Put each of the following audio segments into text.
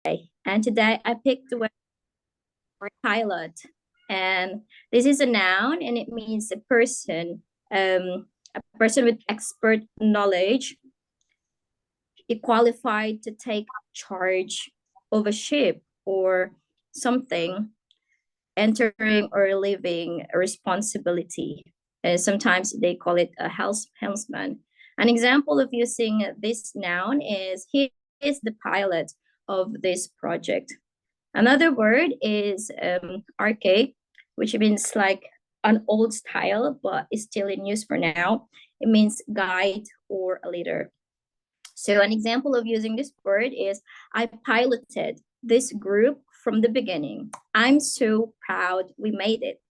And today I picked the word pilot. And this is a noun and it means a person with expert knowledge, qualified to take charge of a ship or something, entering or leaving a responsibility. Sometimes they call it a helmsman. An example of using this noun is he is the pilot of this project. Another word is archaic, which means like an old style, but is still in use for now. It means guide or a leader. So an example of using this word is I piloted this group from the beginning. I'm so proud we made it.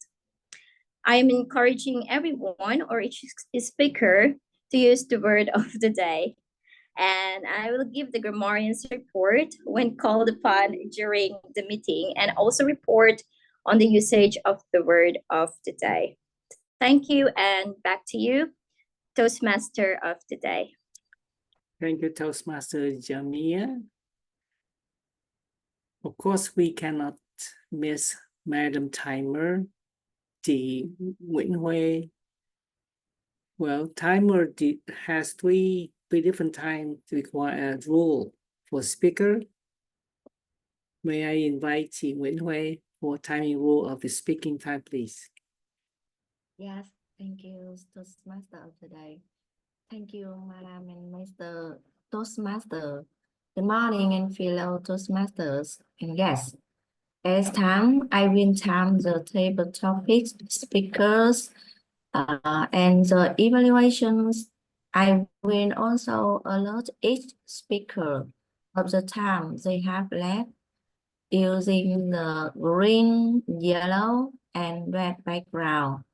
I'm encouraging everyone or each speaker to use the word of the day. And I will give the grammarian's report when called upon during the meeting and also report on the usage of the word of the day. Thank you, and back to you, Toastmaster of the day. Thank you, Toastmaster Jamia. Of course, we cannot miss Madam Timer, the Nguyễn Huê. Well, timer has three different times to require a rule for speaker. May I invite Chị Nguyễn Huê for timing rule of the speaking time, please? Yes, thank you, Toastmaster of the day. Thank you, Madam and Mr. Toastmaster. Good morning and fellow Toastmasters and guests. As time, I will time the table topics, speakers, and the evaluations. I will also alert each speaker of the time they have left using the green, yellow, and red background,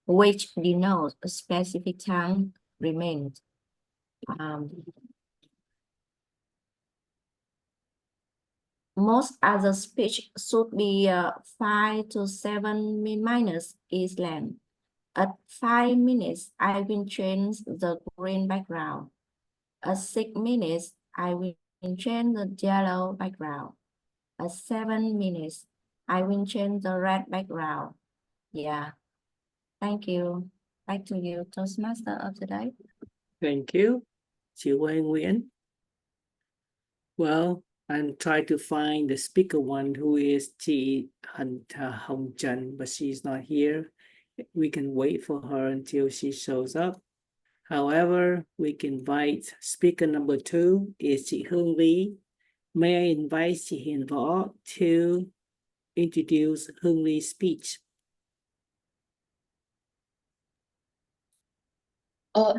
which denotes a specific time remained. Most other speech should be 5 to 7 minutes is length. At 5 minutes, I will change the green background. At 6 minutes, I will change the yellow background. At 7 minutes, I will change the red background. Yeah. Thank you. Back to you, Toastmaster of the day. Thank you. Chị Huê Nguyễn. Well, I'm trying to find the speaker one who is Chị Hồng Trần, but she's not here. We can wait for her until she shows up. However, we can invite speaker number 2 is Chị Hương Lý. May I invite Chị Hiền Võ to introduce Hương Lee's speech?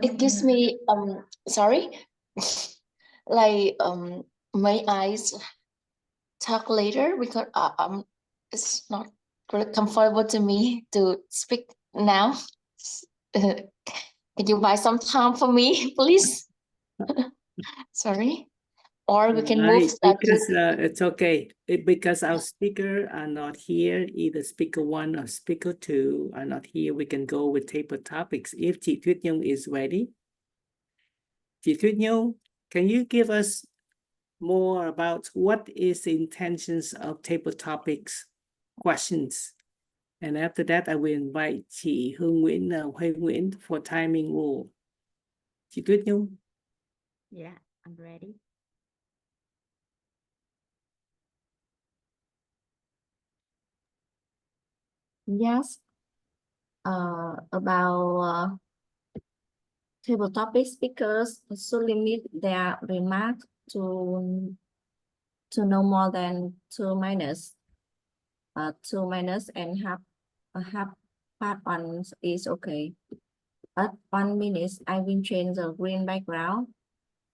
Excuse me, sorry. Like, may I talk later because it's not really comfortable to me to speak now. Can you buy some time for me, please? Sorry. Or we can move. Because it's okay. Because our speaker are not here, either speaker 1 or speaker 2 are not here. We can go with table topics if Chị Thuyết Nhung is ready. Chị Thuyết Nhung, can you give us more about what is the intentions of table topics questions? And after that, I will invite Chị Hương Nguyễn, Huê Nguyễn for timing rule. Chị Thuyết Nhung. Yeah, I'm ready. Yes. About table topic speakers should limit their remarks to no more than 2 minutes. 2 minutes and half part one is okay. At 1 minute, I will change the green background.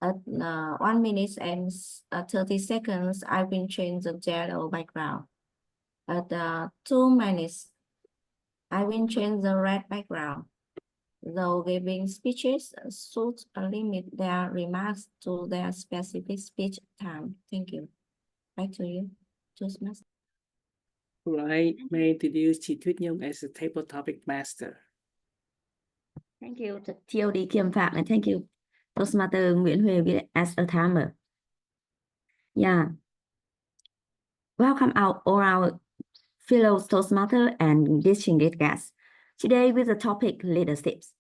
At 1 minute and 30 seconds, I will change the yellow background. At 2 minutes, I will change the red background. Though giving speeches should limit their remarks to their specific speech time. Thank you. Back to you, Toastmaster. Right, may I introduce Chị Thuyết Nhung as a table topic master. Thank you, TOD Kiêm Phạm, and thank you, Toastmaster Nguyễn Huê as a timer. Yeah, Welcome all our fellow Toastmasters and distinguished guests. Today with the topic leaderships.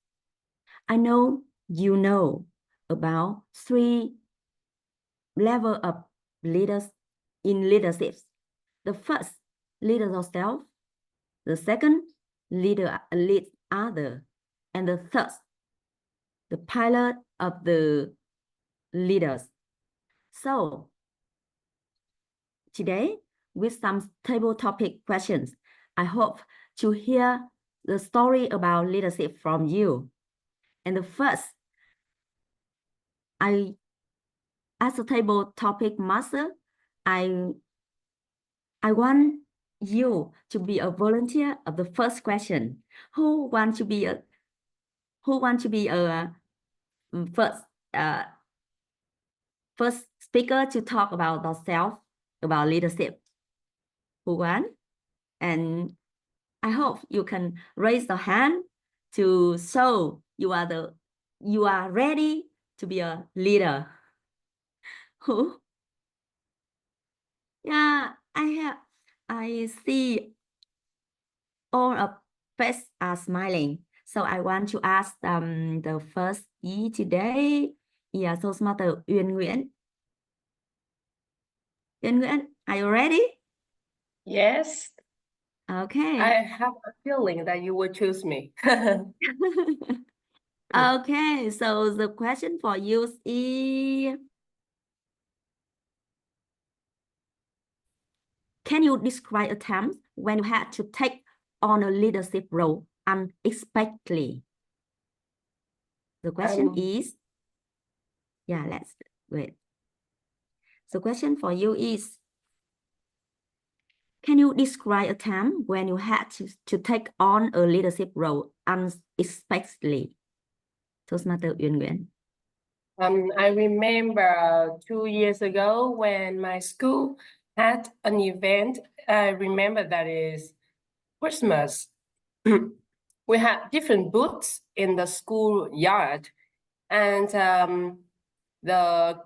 I know you know about 3 levels of leaders in leaderships. The first, leader yourself. The second, lead other. And the third, the pilot of the leaders. So today, with some table topic questions, I hope to hear the story about leadership from you. And the first, as a table topic master, I want you to be a volunteer of the first question. Who want to be a first speaker to talk about themselves, about leadership? Who want? And I hope you can raise the hand to show you are ready to be a leader. Who? Yeah, I see all of faces are smiling. So I want to ask the first today is Toastmaster Uyên Nguyễn. Uyên Nguyễn, are you ready? Yes, Okay. I have a feeling that you will choose me. Okay, so the question for you is, can you describe a time when you had to take on a leadership role unexpectedly? The question is, yeah, let's wait. The question for you is, can you describe a time when you had to take on a leadership role unexpectedly? Toastmaster Uyên Nguyễn. I remember 2 years ago when my school had an event. I remember that is Christmas. We had different booths in the school yard, and the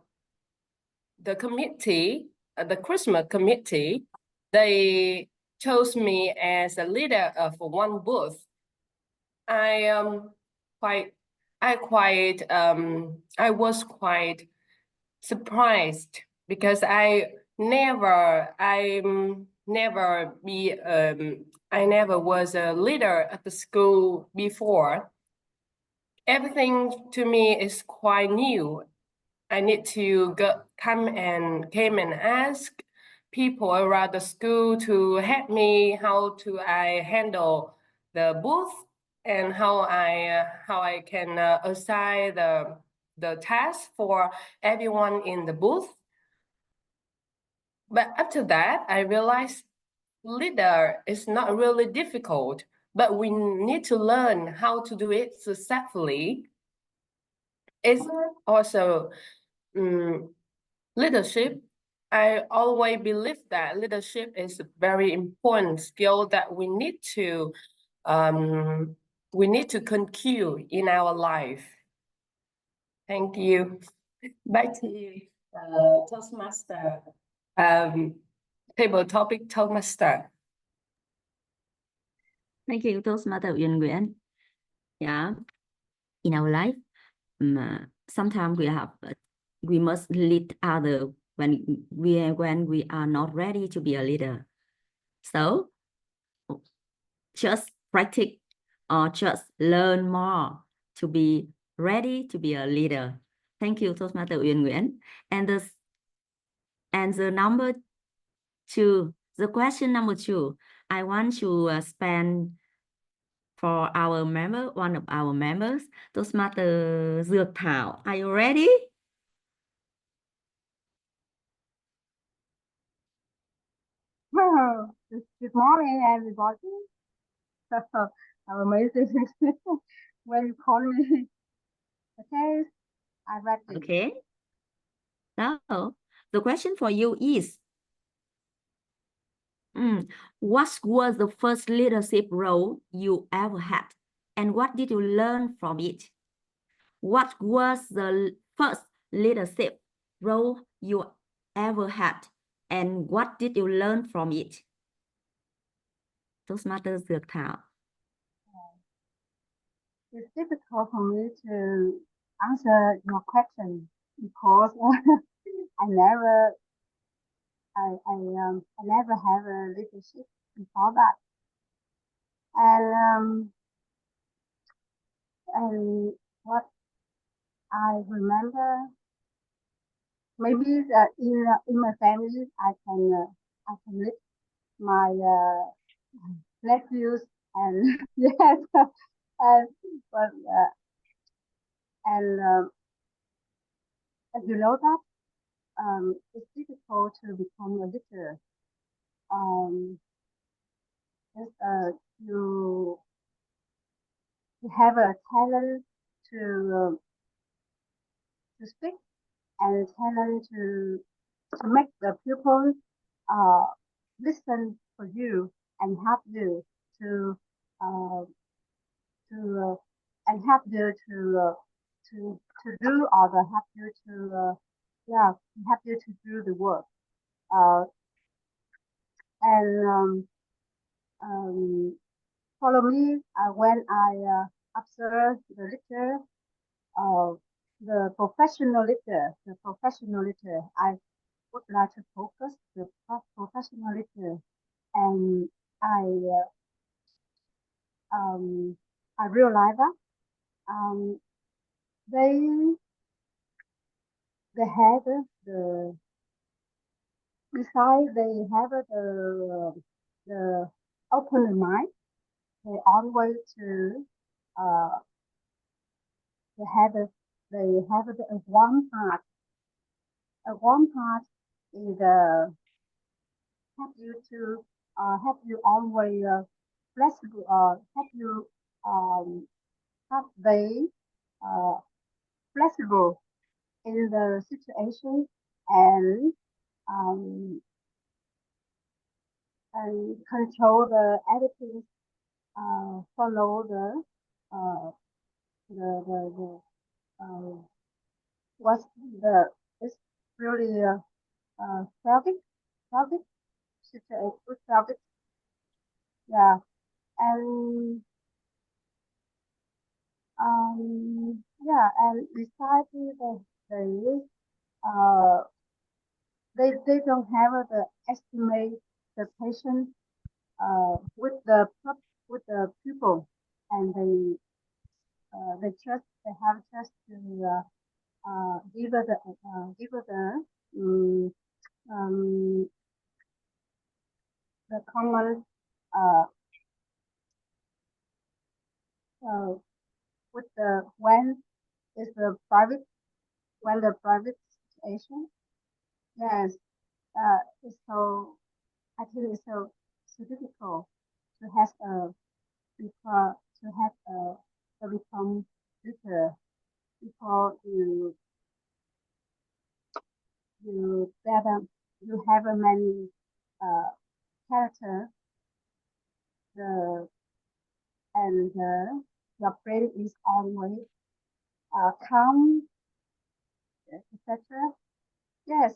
committee, the Christmas committee, they chose me as a leader of one booth. I was quite surprised because I never was a leader at the school before. Everything to me is quite new. I need to came and ask people around the school to help me how to I handle the booth and how I can assign the task for everyone in the booth. But after that, I realized leader is not really difficult, but we need to learn how to do it successfully. It's also leadership. I always believe that leadership is a very important skill that we need to continue in our life. Thank you. Back to you, Toastmaster. Table topic Toastmaster. Thank you, Toastmaster Uyên Nguyễn. Yeah, in our life, sometimes we must lead others when we are not ready to be a leader. So just practice or just learn more to be ready to be a leader. Thank you, Toastmaster Uyên Nguyễn. And the number 2, the question number 2, I want to spend for our member, one of our members, Toastmaster Dược Thảo. Are you ready? Good morning, everybody. Amazing when you call me. Okay, I'm ready. Okay. So the question for you is, what was the first leadership role you ever had? And what did you learn from it? What was the first leadership role you ever had? And what did you learn from it? Toastmaster Dược Thảo. It's difficult for me to answer your question because I never have a leadership before that. And what I remember, maybe in my family, I can lead my nephews and yes, and but you know that it's difficult to become a leader. You have a talent to speak and talent to make the people listen for you and help you to and help you to do or the help you to help you to do the work. And follow me when I observe the leader, the professional leader. I would like to focus the professional leader, and I realize that they have the besides they have the open mind. They always to they have the one part. One part is help you to help you always flexible. Help you have they flexible in the situation and um, control the editing, follow the what's the it's really Celtic situation with Celtic, yeah, and and besides they don't have the estimate the patient with the people, and they have trust to give the um, the common with the when is the private situation. Yes, so I think it's so difficult to have to become leader before you have a many character and your brain is always calm, etc. Yes,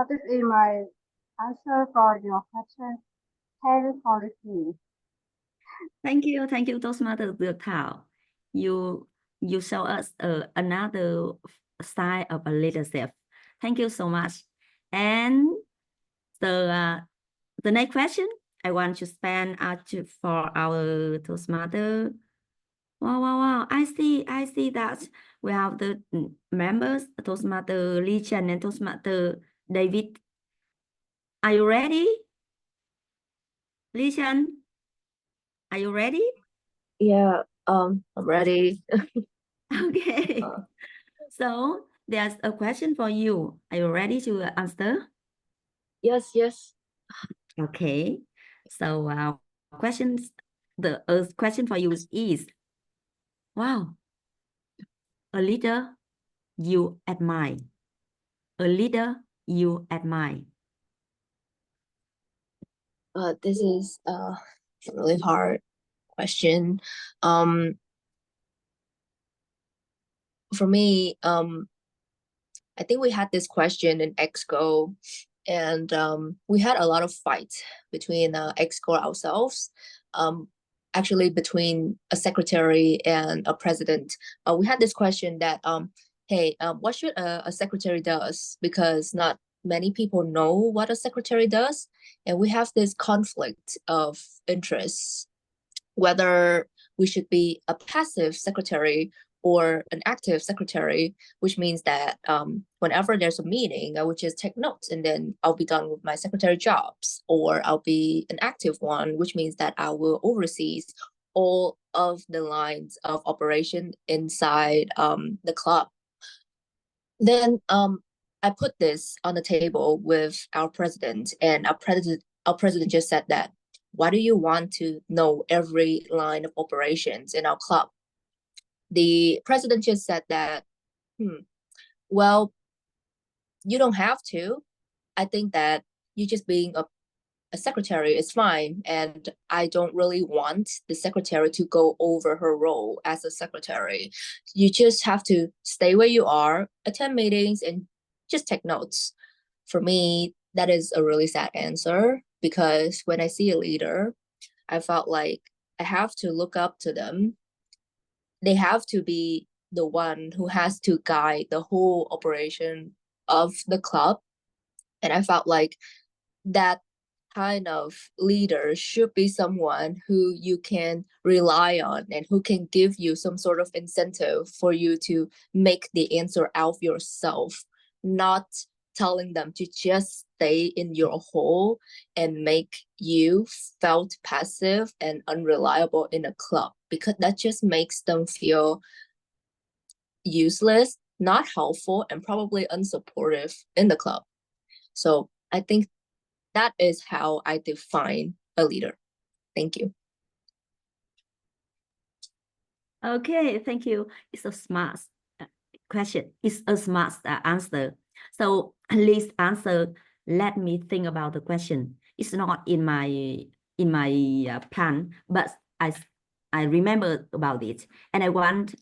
this is my answer for your question. Thanks for listening. Thank you, Toastmaster Dược Thảo. You show us another style of a leadership. Thank you so much. And the next question I want to spend for our Toastmaster. Wow. I see that we have the members, Toastmaster Lee Chen and Toastmaster David. Are you ready? Lee Chen, are you ready? Yeah, I'm ready. Okay. So there's a question for you. Are you ready to answer? Yes. Okay. So the question for you is, wow, a leader you admire. A leader you admire. This is a really hard question. For me, I think we had this question in Exco, and we had a lot of fights between EXCO ourselves. Actually, between a secretary and a president, we had this question that hey, what should a secretary does? Because not many people know what a secretary does, and we have this conflict of interests, whether we should be a passive secretary or an active secretary, which means that whenever there's a meeting, I would just take notes and then I'll be done with my secretary jobs, or I'll be an active one, which means that I will oversee all of the lines of operation inside the club. Then I put this on the table with our president, and our president just said that, why do you want to know every line of operations in our club? The president just said that, well, you don't have to. I think that you just being a secretary is fine, and I don't really want the secretary to go over her role as a secretary. You just have to stay where you are, attend meetings, and just take notes. For me, that is a really sad answer, because when I see a leader, I felt like I have to look up to them. They have to be the one who has to guide the whole operation of the club. And I felt like that kind of leader should be someone who you can rely on and who can give you some sort of incentive for you to make the answer out yourself, not telling them to just stay in your hole and make you felt passive and unreliable in a club, because that just makes them feel useless, not helpful, and probably unsupportive in the club. So I think that is how I define a leader. Thank you. Okay, thank you. It's a smart question. It's a smart answer. So Lee's answer, let me think about the question. It's not in my plan, but I remember about it, and I want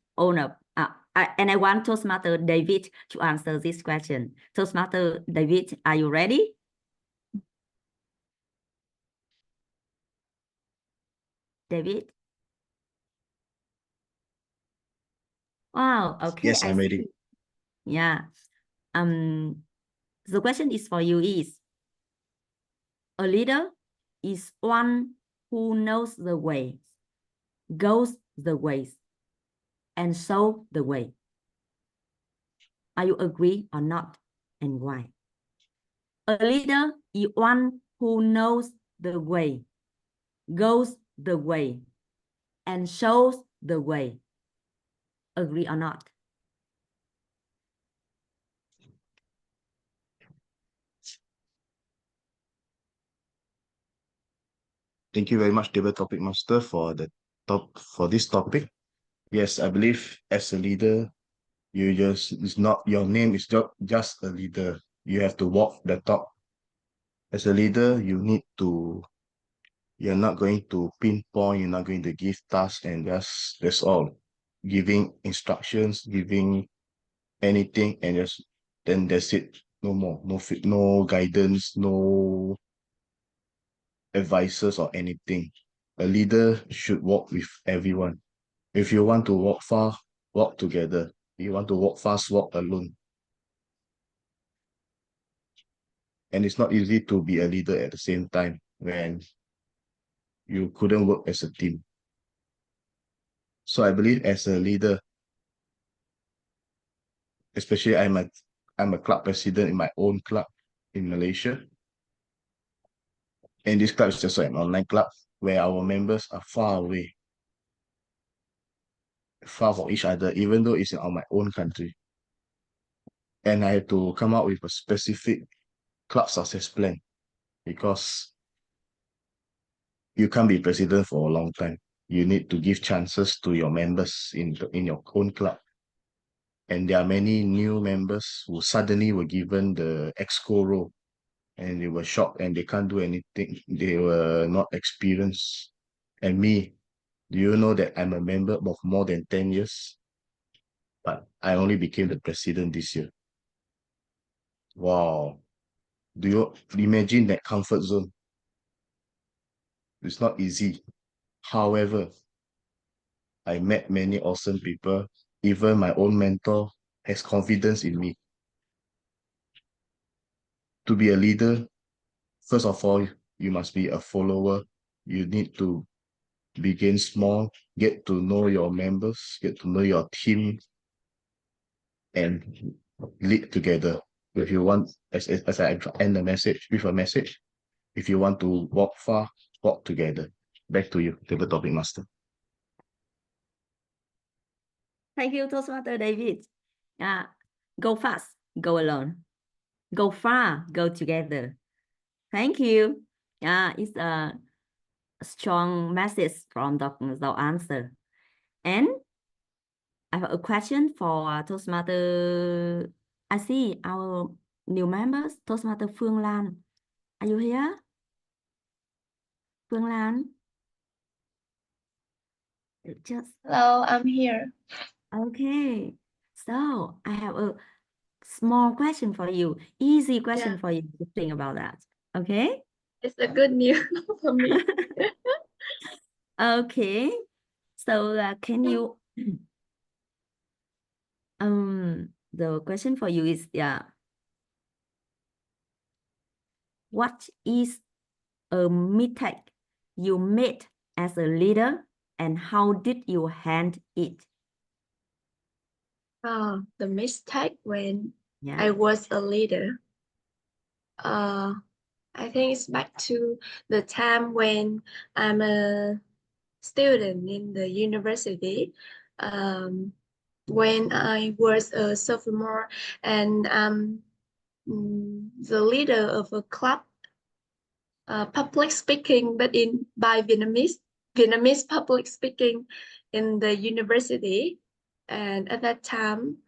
I want Toastmaster David to answer this question. Toastmaster David, are you ready? David? Wow, okay. Yes, I'm ready. Yeah. The question is for you is, a leader is one who knows the way, goes the ways, and show the way. Are you agree or not, and why? A leader is one who knows the way, goes the way, and shows the way. Agree or not? Thank you very much, David Topic Master, for this topic. Yes, I believe as a leader, it's not your name is just a leader. You have to walk the talk. As a leader, you're not going to pinpoint, you're not going to give tasks, and that's all. Giving instructions, giving anything, and then that's it. No more. No guidance, no advisors or anything. A leader should walk with everyone. If you want to walk far, walk together. If you want to walk fast, walk alone. And it's not easy to be a leader at the same time when you couldn't work as a team. So I believe as a leader, especially I'm a club president in my own club in Malaysia. And this club is just an online club where our members are far away, far from each other, even though it's in my own country. And I had to come up with a specific club success plan, because you can't be president for a long time. You need to give chances to your members in your own club. And there are many new members who suddenly were given the EXCO role, and they were shocked and they can't do anything. They were not experienced. And me, do you know that I'm a member of more than 10 years? But I only became the president this year. Wow. Do you imagine that comfort zone? It's not easy. However, I met many awesome people. Even my own mentor has confidence in me. To be a leader, first of all, you must be a follower. You need to begin small, get to know your members, get to know your team, and lead together. If you want, as I end the message with a message, if you want to walk far, walk together. Back to you, table topic master. Thank you, Toastmaster David. Go fast, go alone. Go far, go together. Thank you. It's a strong message from the answer. And I have a question for Toastmaster. I see our new members, Toastmaster Phương Lan. Are you here? Phương Lan? Just Hello, I'm here. okay. So I have a small question for you, easy question Yeah. for you to think about that. Okay? It's a good news for me. Okay. So can you the question for you is what is a mistake you made as a leader and how did you handle it? The mistake when Yeah. I was a leader. I think it's back to the time when I'm a student in the university. When I was a sophomore and the leader of a club, public speaking, but by Vietnamese public speaking in the university. And at that time,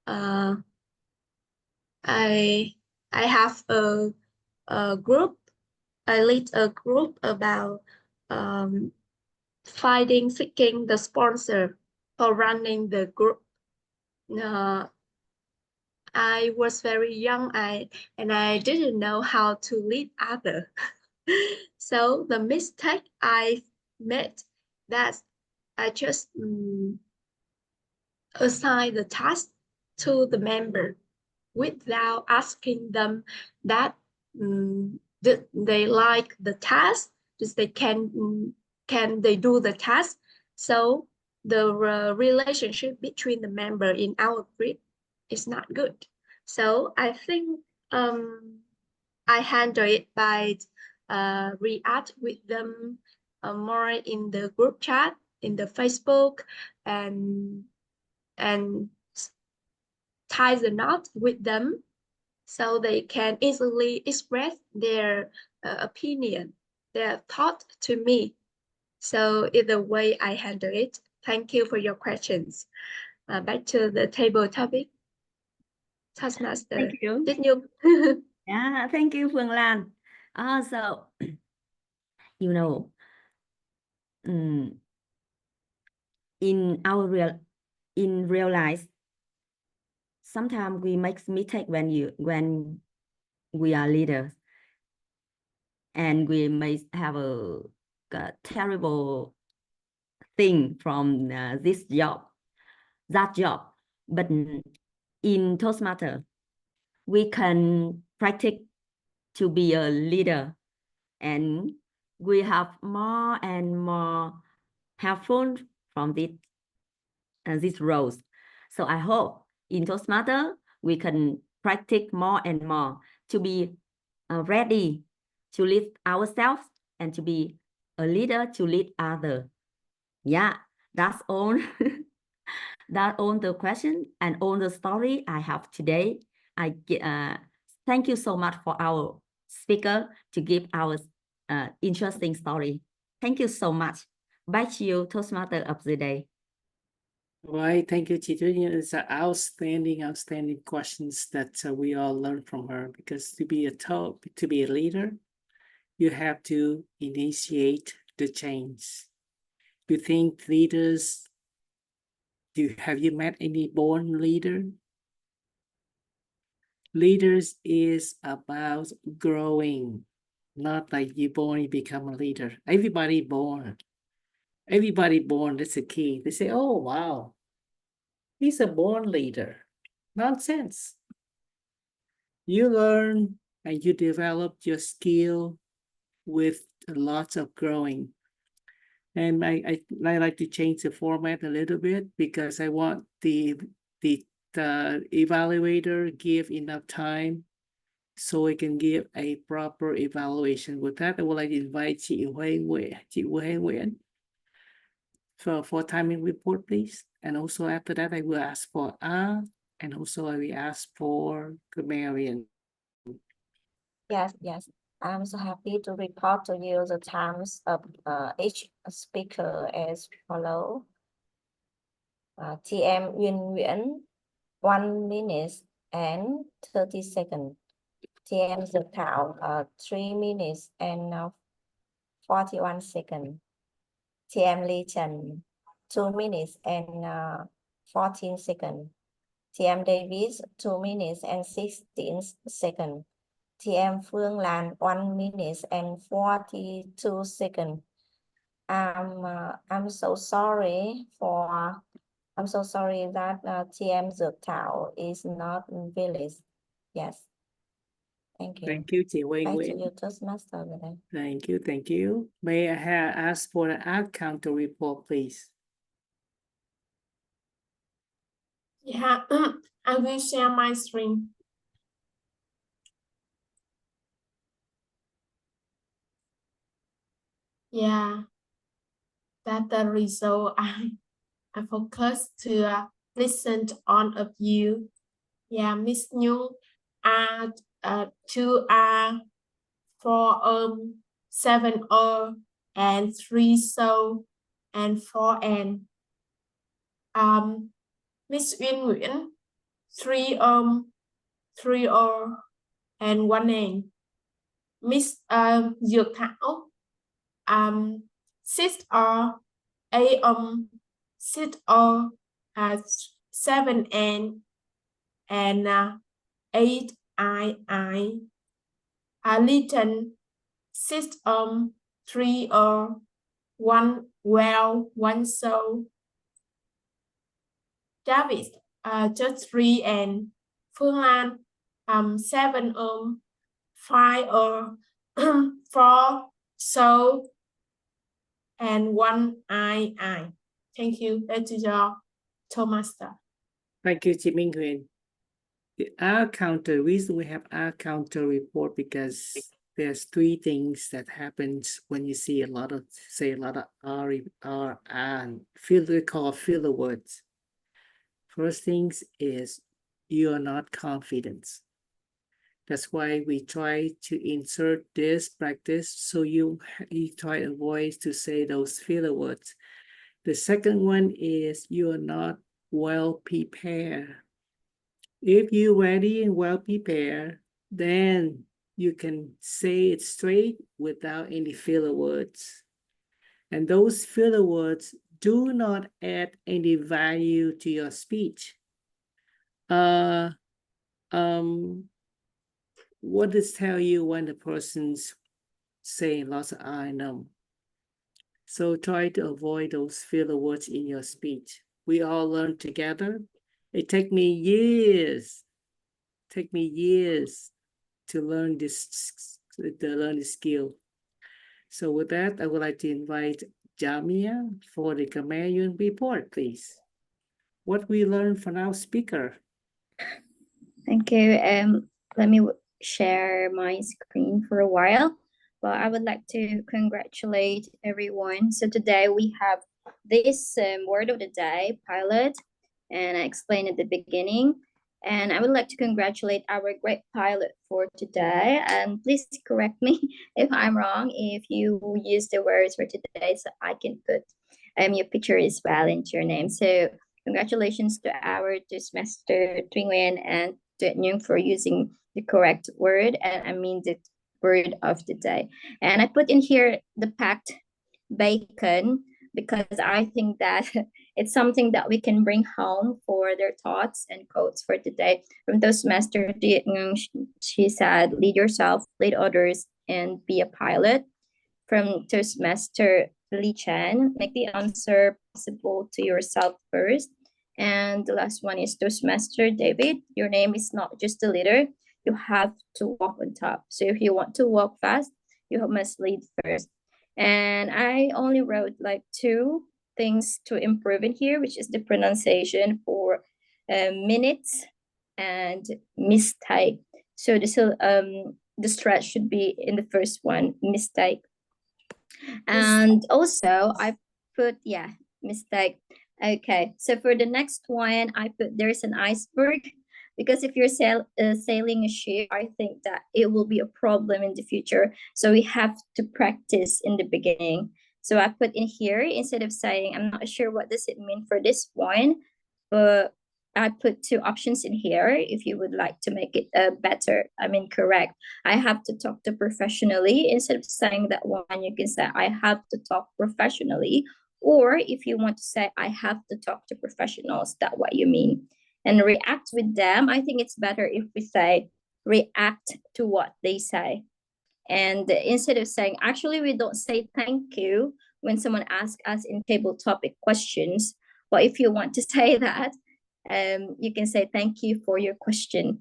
I have a group. I lead a group about seeking the sponsor for running the group. I was very young, and I didn't know how to lead others. So the mistake I made, that I just assign the task to the member without asking them that did they like the task, just they can they do the task. So the relationship between the member in our group is not good. So I think I handle it by react with them more in the group chat, in the Facebook, and tie the knot with them so they can easily express their opinion, their thought to me. So it's the way I handle it. Thank you for your questions. Back to the table topic. Taskmaster, Thank you. did you? Yeah, thank you, Phương Lan. So, you know, in real life, sometimes we make mistake when we are leaders, and we may have a terrible thing from that job. But in Toastmaster, we can practice to be a leader, and we have more and more helpful from these roles. So I hope in Toastmaster we can practice more and more to be ready to lead ourselves and to be a leader to lead others. Yeah, that's all. That's all the question and all the story I have today. I thank you so much for our speaker to give our interesting story. Thank you so much. Back to you, Toastmaster of the day. Right, thank you, Chị Tuyết. It's an outstanding questions that we all learn from her. Because to be a leader, you have to initiate the change. You think leaders? Have you met any born leader? Leaders is about growing, not like you born, you become a leader. Everybody born, that's the key. They say, oh, wow, he's a born leader. Nonsense. You learn and you develop your skill with lots of growing. And I like to change the format a little bit because I want the evaluator give enough time so we can give a proper evaluation. With that, I would like to invite chị Huê Nguyễn for timing report, please. And also after that, I will ask for and also I will ask for Marian. Yes, yes. I'm so happy to report to you the times of each speaker as follow. TM Uyên Nguyễn, 1 minute and 30 seconds. TM Dược Thảo, 3 minutes and 41 seconds. TM Lee Trần, 2 minutes and 14 seconds. TM Davis, 2 minutes and 16 seconds. TM Phương Lan, 1 minute and 42 seconds. I'm so sorry that TM Dược Thảo is not in village. Yes. Thank you. Thank you, chị Huê Back to Nguyễn. you, Toastmaster. Thank you. May I ask for an ad counter report, please? Yeah, I will share my screen. Yeah, that the result I focus to listen to all of you. Yeah, Miss Nhung, 2 4 7 and 3 so and 4 and Miss Uyên Nguyễn, 3 3 and 1 and Miss Dược Thảo 6 8 6 7 and 8 I Litton 6 3 1 well 1 so David just 3 and Phương Lan 7 5 4 so and 1 I. Thank you. That is your Thomas. Thank you, chị Minh Huyền. The R counter, reason we have R counter report because there's 3 things that happens when you see a lot of R and we call filler words. First things is you are not confident. That's why we try to insert this practice so you try to avoid to say those filler words. The second one is you are not well prepared. If you're ready and well prepared, then you can say it straight without any filler words. And those filler words do not add any value to your speech. What does tell you when the person's saying lots of I know? So try to avoid those filler words in your speech. We all learn together. It took me years to learn this skill. So with that, I would like to invite Jamia for the Chameleon report, please. What we learned from our speaker. Thank you. Let me share my screen for a while. But I would like to congratulate everyone. So today we have this word of the day, pilot, and I explained at the beginning. And I would like to congratulate our great pilot for today. And please correct me if I'm wrong, if you use the words for today, so I can put your picture as well into your name. So congratulations to our Toastmaster Thuy Nguyen and Tuệ Nhung for using the correct word, and I mean the word of the day. And I put in here the packed bacon because I think that It's something that we can bring home for their thoughts and quotes for today. From Toastmaster, she said, lead yourself, lead others, and be a pilot. From Toastmaster Lee Chen, make the answer possible to yourself first. And the last one is Toastmaster David. Your name is not just a leader, you have to walk on top. So if you want to walk fast, you must lead first. And I only wrote like 2 things to improve in here, which is the pronunciation for minutes and mistake. So the stretch should be in the first one, mistake. And also I put, yeah, mistake. Okay, so for the next one, I put there's an iceberg, because if you're sailing a ship, I think that it will be a problem in the future. So we have to practice in the beginning. So I put in here, instead of saying, I'm not sure what does it mean for this one, but I put 2 options in here if you would like to make it better, correct. I have to talk to professionally. Instead of saying that one, you can say I have to talk professionally. Or if you want to say I have to talk to professionals, that's what you mean. And react with them, I think it's better if we say react to what they say. And instead of saying, actually, we don't say thank you when someone asks us in table topic questions. But if you want to say that, you can say thank you for your question.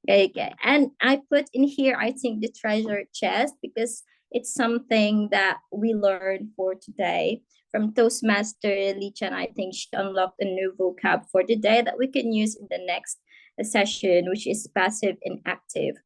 Okay, and I put in here, I think, the treasure chest, because it's something that we learned for today. From Toastmaster Lee Chan, I think she unlocked a new vocab for today that we can use in the next session, which is passive and active.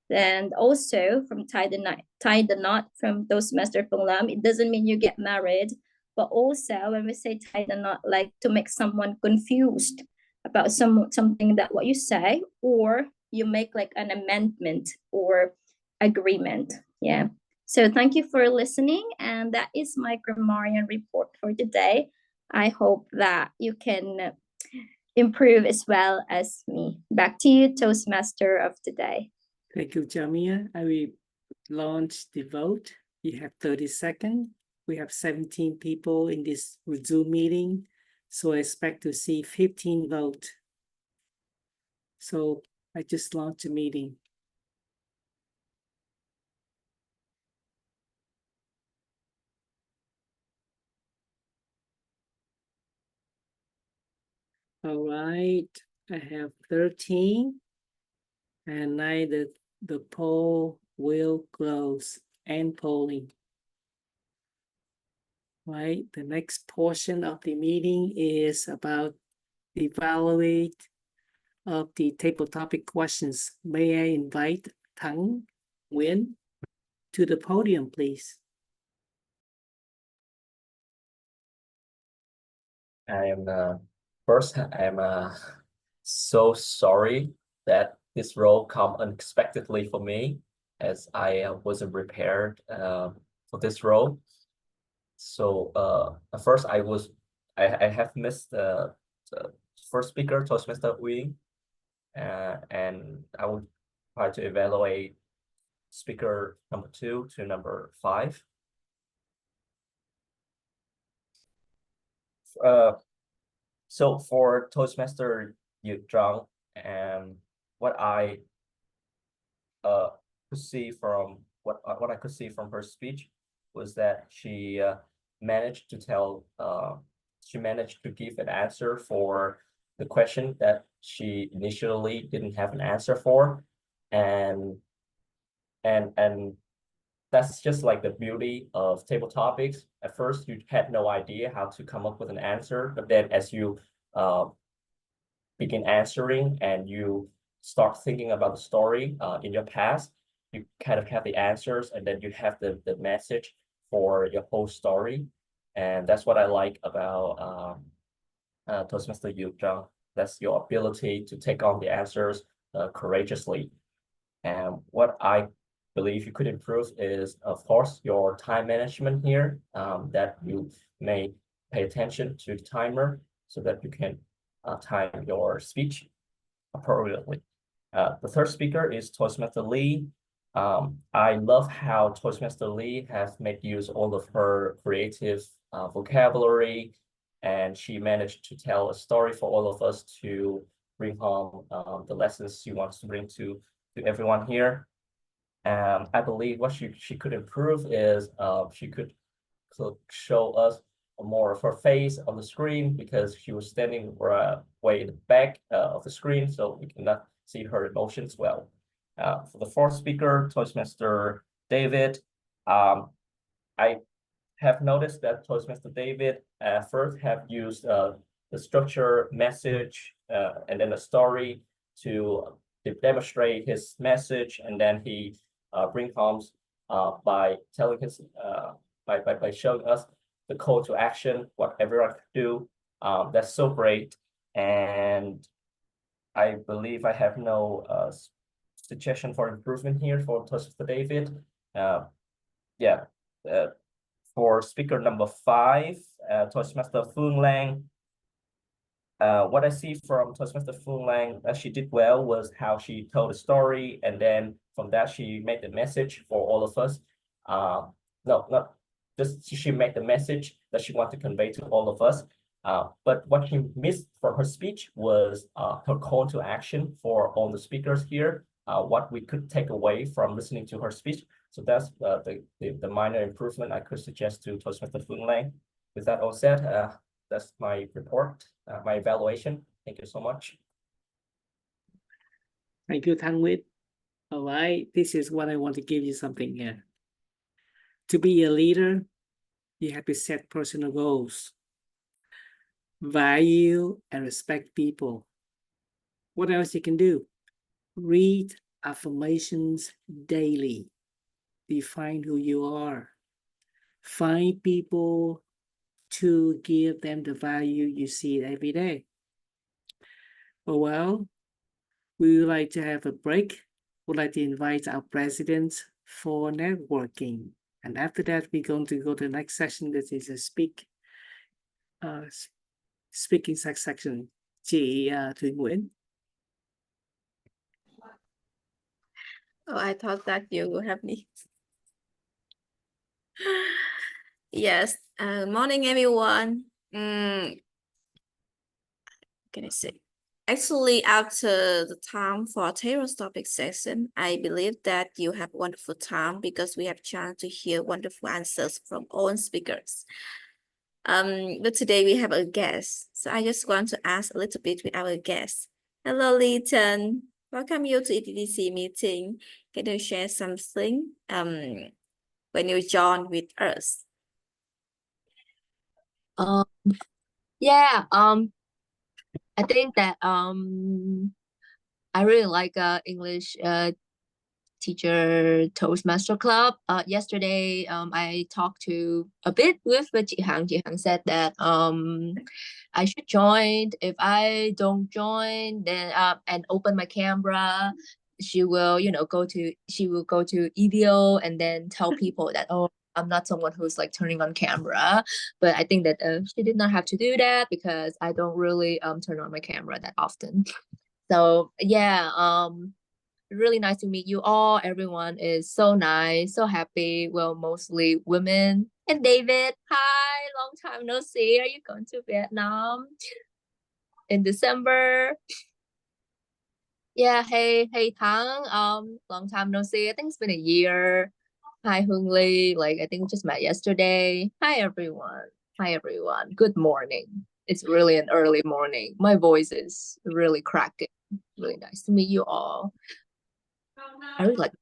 And also from tie the knot from Toastmaster Pong Lam, it doesn't mean you get married, but also when we say tie the knot, like to make someone confused about something that what you say, or you make like an amendment or agreement. Yeah. So thank you for listening, and that is my grammarian report for today. I hope that you can improve as well as me. Back to you, Toastmaster of today. Thank you, Jamia. I will launch the vote. You have 30 seconds. We have 17 people in this Zoom meeting, so I expect to see 15 votes. So I just launched the meeting. All right, I have 13, and now the poll will close and polling. Right, the next portion of the meeting is about evaluate of the table topic questions. May I invite Thắng Nguyen to the podium, please? I am first. I am so sorry that this role come unexpectedly for me, as I wasn't prepared for this role. So at first I have missed the first speaker, Toastmaster Uy, and I will try to evaluate speaker number 2 to number 5. So for Toastmaster Yu Zhang, and what I could see from what I could see from her speech was that she managed to give an answer for the question that she initially didn't have an answer for, and that's just like the beauty of table topics. At first, you had no idea how to come up with an answer, but then as you begin answering and you start thinking about the story in your past, you kind of have the answers, and then you have the message for your whole story. And that's what I like about Toastmaster Yu Zhang. That's your ability to take on the answers courageously. And what I believe you could improve is, of course, your time management here, that you may pay attention to the timer so that you can time your speech appropriately. The third speaker is Toastmaster Lee. I love how Toastmaster Lee has made use all of her creative vocabulary and she managed to tell a story for all of us to bring home the lessons she wants to bring to everyone here. I believe what she could improve is she could show us more of her face on the screen, because she was standing way in the back of the screen, so we cannot see her emotions well. For the fourth speaker, Toastmaster David, I have noticed that Toastmaster David first have used the structure, message, and then a story to demonstrate his message, and then he bring home by telling his by showing us the call to action, what everyone can do. That's so great, and I believe I have no suggestion for improvement here for Toastmaster David. Yeah. For speaker number 5, Toastmaster Phương Lang. What I see from Toastmaster Phương Lang that she did well was how she told a story, and then from that she made the message for all of us. No, not just she made the message that she wanted to convey to all of us. But what she missed from her speech was her call to action for all the speakers here. What we could take away from listening to her speech. So that's the minor improvement I could suggest to Toastmaster Phương Lang. With that all said, that's my report, my evaluation. Thank you so much. Thank you, Thang Nguyen. All right, this is what I want to give you something here. To be a leader, you have to set personal goals, value and respect people. What else you can do? Read affirmations daily. Define who you are. Find people to give them the value you see every day. Well, we would like to have a break. We'd like to invite our president for networking. And after that, we're going to go to the next session. That is a speaking section. Chị Thùy Nguyễn. Oh, I thought that you would have me. Yes. Morning, everyone. Can I say? Actually, after the time for Taylor's topic session, I believe that you have a wonderful time because we have a chance to hear wonderful answers from all speakers. But today we have a guest, so I just want to ask a little bit with our guest. Hello, Leighton. Welcome you to ETTC meeting. Can you share something when you join with us? Yeah, I think that I really like English teacher Toastmaster Club. Yesterday I talked to a bit with chị Hằng. Chị Hằng said that I should join. If I don't join, then and open my camera, she will go to EVO and then tell people that, oh, I'm not someone who's like turning on camera. But I think that she did not have to do that because I don't really turn on my camera that often. So yeah, really nice to meet you all. Everyone is so nice, so happy. Well, mostly women. And David, hi, long time no see. Are you going to Vietnam in December? Yeah, hey Thắng, long time no see. I think it's been a year. Hi Hương Ly, like I think we just met yesterday. Hi everyone. Good morning. It's really an early morning. My voice is really cracking. Really nice to meet you all. I really like.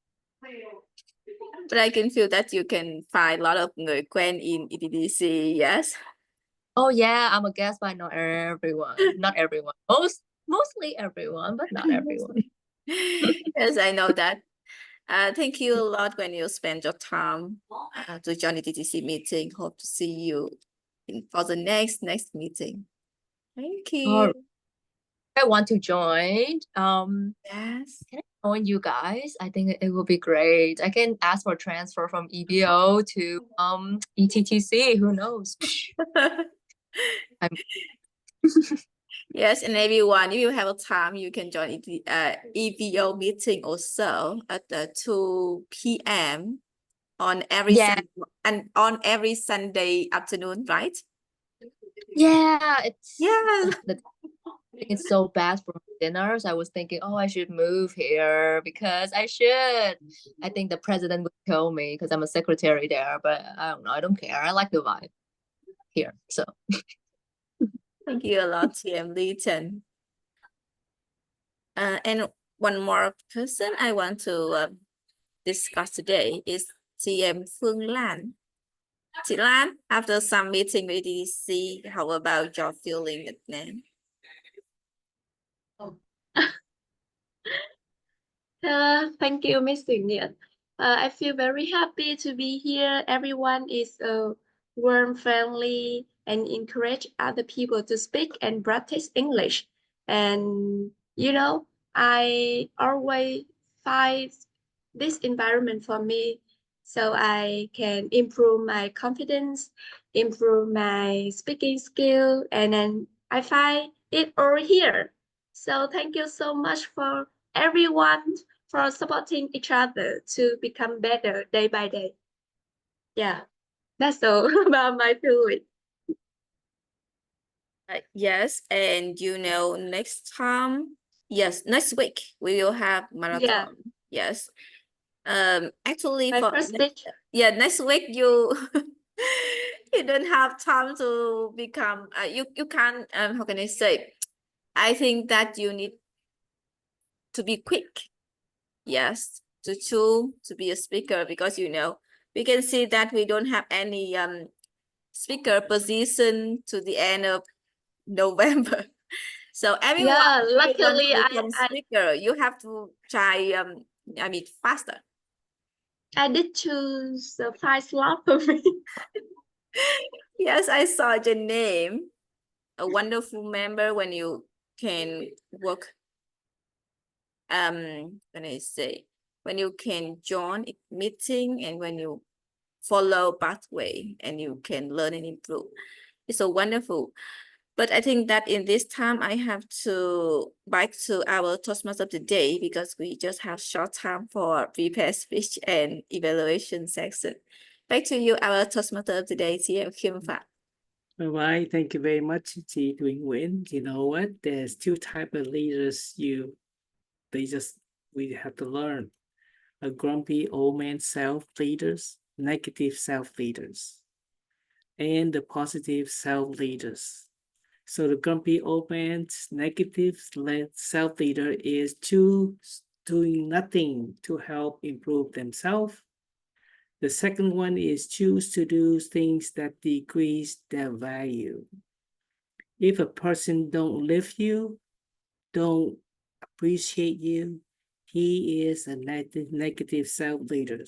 But I can feel that you can find a lot of người quen in ETTC, yes? Oh yeah, I'm a guest, but not everyone. Not everyone. Mostly everyone, but not everyone. Yes, I know that. Thank you a lot when you spend your time to join the ETTC meeting. Hope to see you for the next meeting. Thank you. I want to join. Yes. Can I join you guys? I think it will be great. I can ask for transfer from EBO to ETTC. Who knows? Yes, and everyone, if you have a time, you can join EVO meeting also at 2 p.m. on every Sunday afternoon, right? Yeah, it's Yeah. it's so bad for dinners. I was thinking, oh, I should move here because I should. I think the president would kill me because I'm a secretary there, but I don't know. I don't care. I like the vibe here. So Thank you a lot, TM Leighton. And one more person I want to discuss today is TM Phương Lan. Chị Lan, after some meeting with ETTC, how about your feeling at now? Thank you, Ms. Nguyen. I feel very happy to be here. Everyone is warm, friendly, and encourage other people to speak and practice English. And you know, I always find this environment for me so I can improve my confidence, improve my speaking skill, and then I find it over here. So thank you so much for everyone for supporting each other to become better day by day. Yeah, that's all about my feeling. Yes, and next time, yes, next week we will have marathon. Yes. Actually My for first speech. next week you you don't have time to become you can't how can I say? I think that you need to be quick. Yes, to be a speaker because we can see that we don't have any speaker position to the end of November. So everyone Yeah, who wants luckily to become speaker, you have to try faster. I did choose the 5 slot for me. Yes, I saw the name. A wonderful member when you can work when I say when you can join a meeting and when you follow pathway and you can learn and improve. It's so wonderful. But I think that in this time I have to back to our Toastmaster of the day because we just have short time for prepare speech and evaluation section. Back to you, our Toastmaster of the day, TM Kim Phạm. All right, thank you very much, chị Thùy Nguyễn. You know what? There's two types of leaders we have to learn. A grumpy old man self-leaders, negative self-leaders, and the positive self-leaders. So the grumpy old man's negative self-leader is doing nothing to help improve themselves. The second one is choose to do things that decrease their value. If a person don't lift you, don't appreciate you, he is a negative self-leader.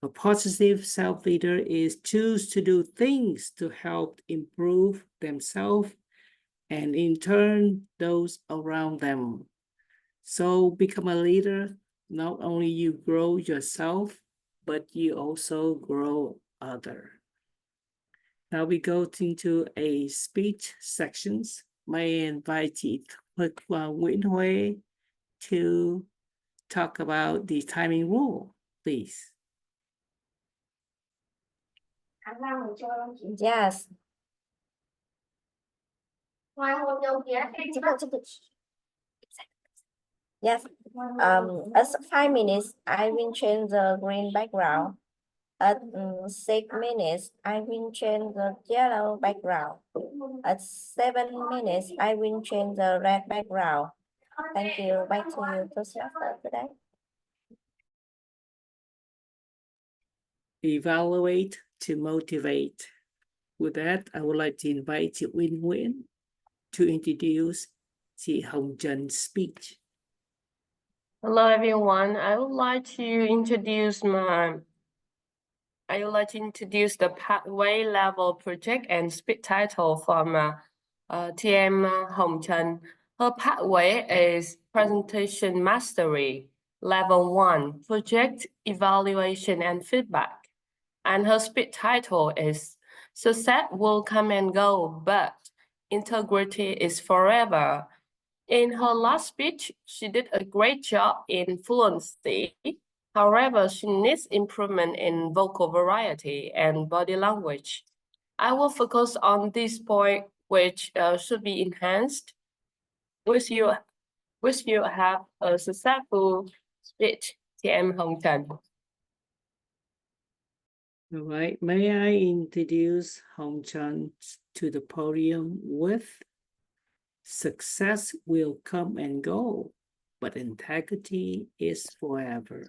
A positive self-leader is choose to do things to help improve themselves and in turn those around them. So become a leader, not only you grow yourself, but you also grow others. Now we go into a speech sections. May I invite chị Nguyễn Huê to talk about the timing rule, please. Yes. Yes. At 5 minutes, I will change the green background. At 6 minutes, I will change the yellow background. At 7 minutes, I will change the red background. Thank you. Back to you, Toastmaster today. Evaluate to motivate. With that, I would like to invite chị Uyên Nguyễn to introduce chị Hồng Trần speech. Hello, everyone. I would like to introduce the pathway level project and speech title from TM Hồng Trần. Her pathway is presentation mastery, level 1, project evaluation and feedback. And her speech title is success will come and go, but integrity is forever. In her last speech, she did a great job in fluency. However, she needs improvement in vocal variety and body language. I will focus on this point which should be enhanced. Wish you have a successful speech, TM Hồng Trần. All right, may I introduce Hồng Trần to the podium with success will come and go, but integrity is forever.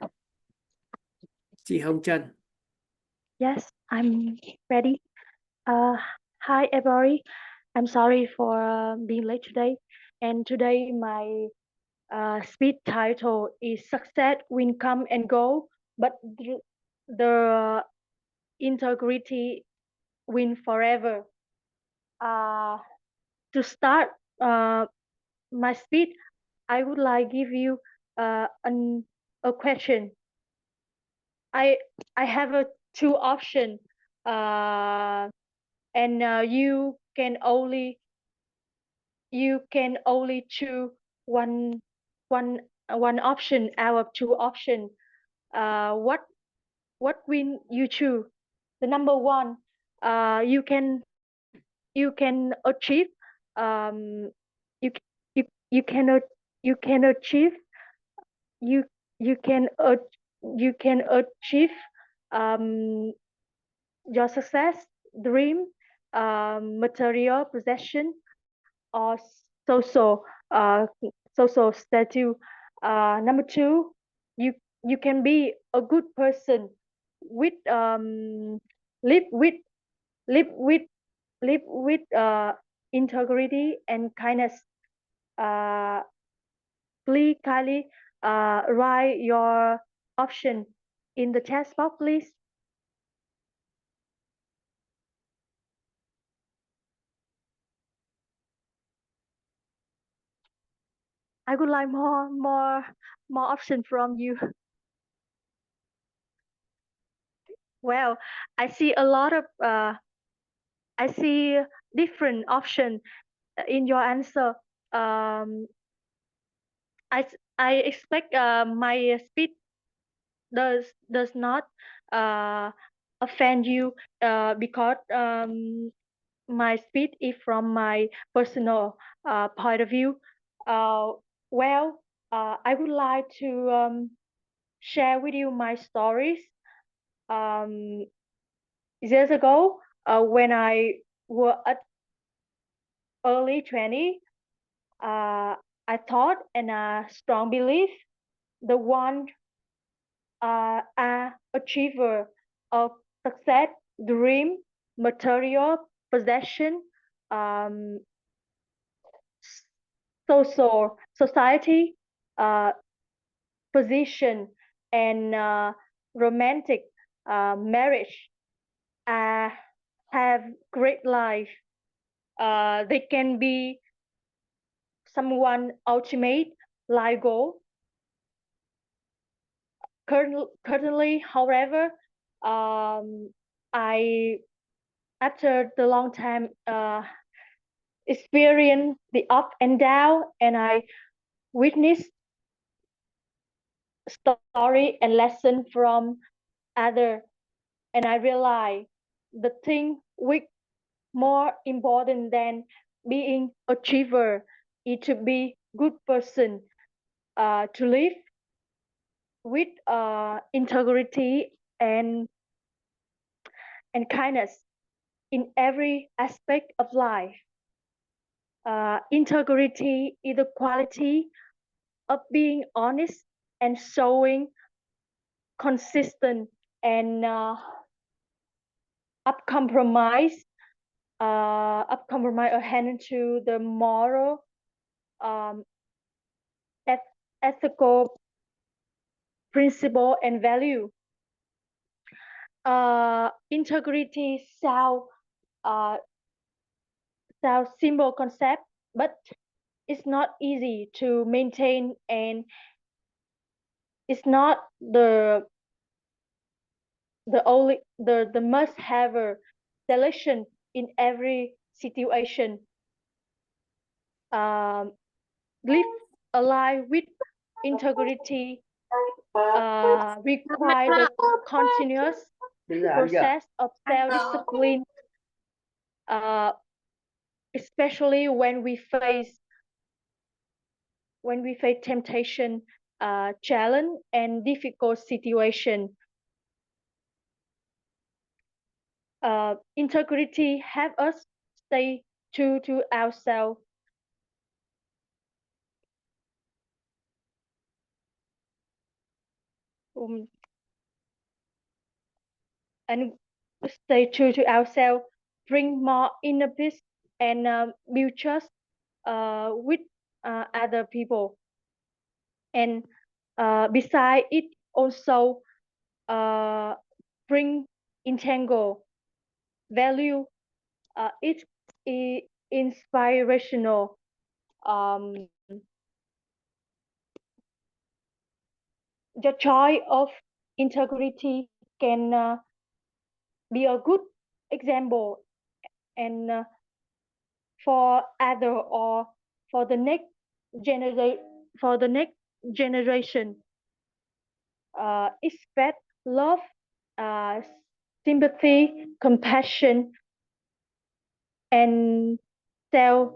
Chị Hồng Trần. Yes, I'm ready. Hi, everybody. I'm sorry for being late today. And today my speech title is Success Will Come and Go, but the integrity win forever. To start my speech, I would like give you a question. I have a two option, and you can only choose one option out of two options. What will you choose? The number one, you can achieve you you can you can achieve you you can achieve your success, dream, material possession, or social social status. Number two, you can be a good person with live with live with integrity and kindness. Please kindly write your option in the chat box, please. I would like more options from you. Well, I see a lot of I see different options in your answer. I expect my speech does not offend you because my speech is from my personal point of view. Well, I would like to share with you my stories. Years ago, when I was at early 20, I thought and a strong belief the one a achiever of success, dream, material possession, social society, position, and romantic marriage have great life. They can be someone ultimate life goal. Currently, however, I after the long time experience the up and down, and I witnessed story and lesson from other, and I realized the thing which more important than being achiever is to be good person, to live with integrity and kindness in every aspect of life. Integrity is the quality of being honest and showing consistent and uncompromised ahead to the moral, ethical principle and value. Integrity sound simple concept, but it's not easy to maintain, and it's not the must have a selection in every situation. Live a life with integrity require the continuous process of self-discipline, especially when we face temptation, challenge, and difficult situation. Integrity helps us stay true to ourselves. And stay true to ourselves, bring more inner peace, and build trust with other people. And beside it, also bring intangle value. It is inspirational. The joy of integrity can be a good example, and for other or for the next generation. Expect love, sympathy, compassion, and self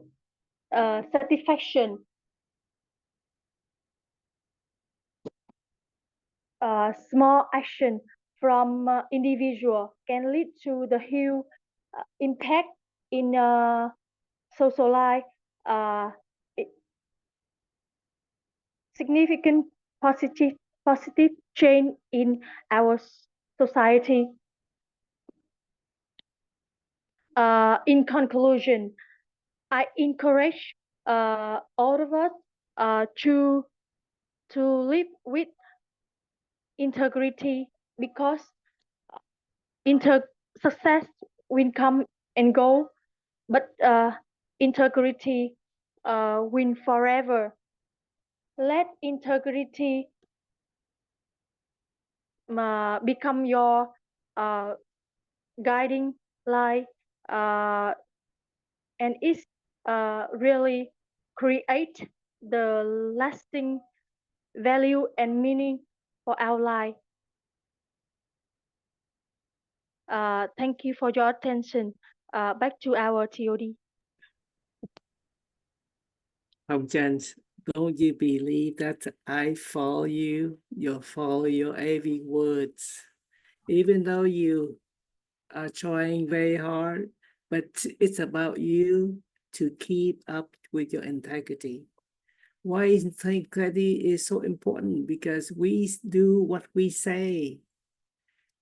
satisfaction. Small action from individual can lead to the huge impact in social life, significant positive change in our society. In conclusion, I encourage all of us to live with integrity, because success will come and go, but integrity win forever. Let integrity become your guiding light, and it really create the lasting value and meaning for our life. Thank you for your attention. Back to our TOD. Hồng Trần, don't you believe that I follow you? You follow your every words, even though you are trying very hard, but it's about you to keep up with your integrity. Why integrity is so important? Because we do what we say.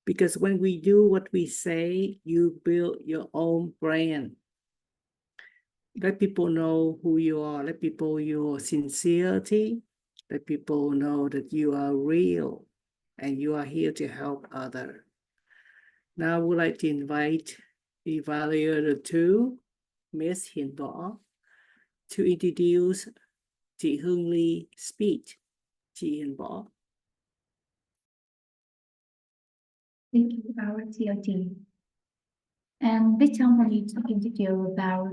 Because when we do what we say, you build your own brand. Let people know who you are. Let people your sincerity. Let people know that you are real and you are here to help others. Now I would like to invite evaluator 2, Miss Hiền Võ, to introduce chị Hương Ly speech. Chị Hiền Võ. Thank you, our TOT. And this time I need to introduce about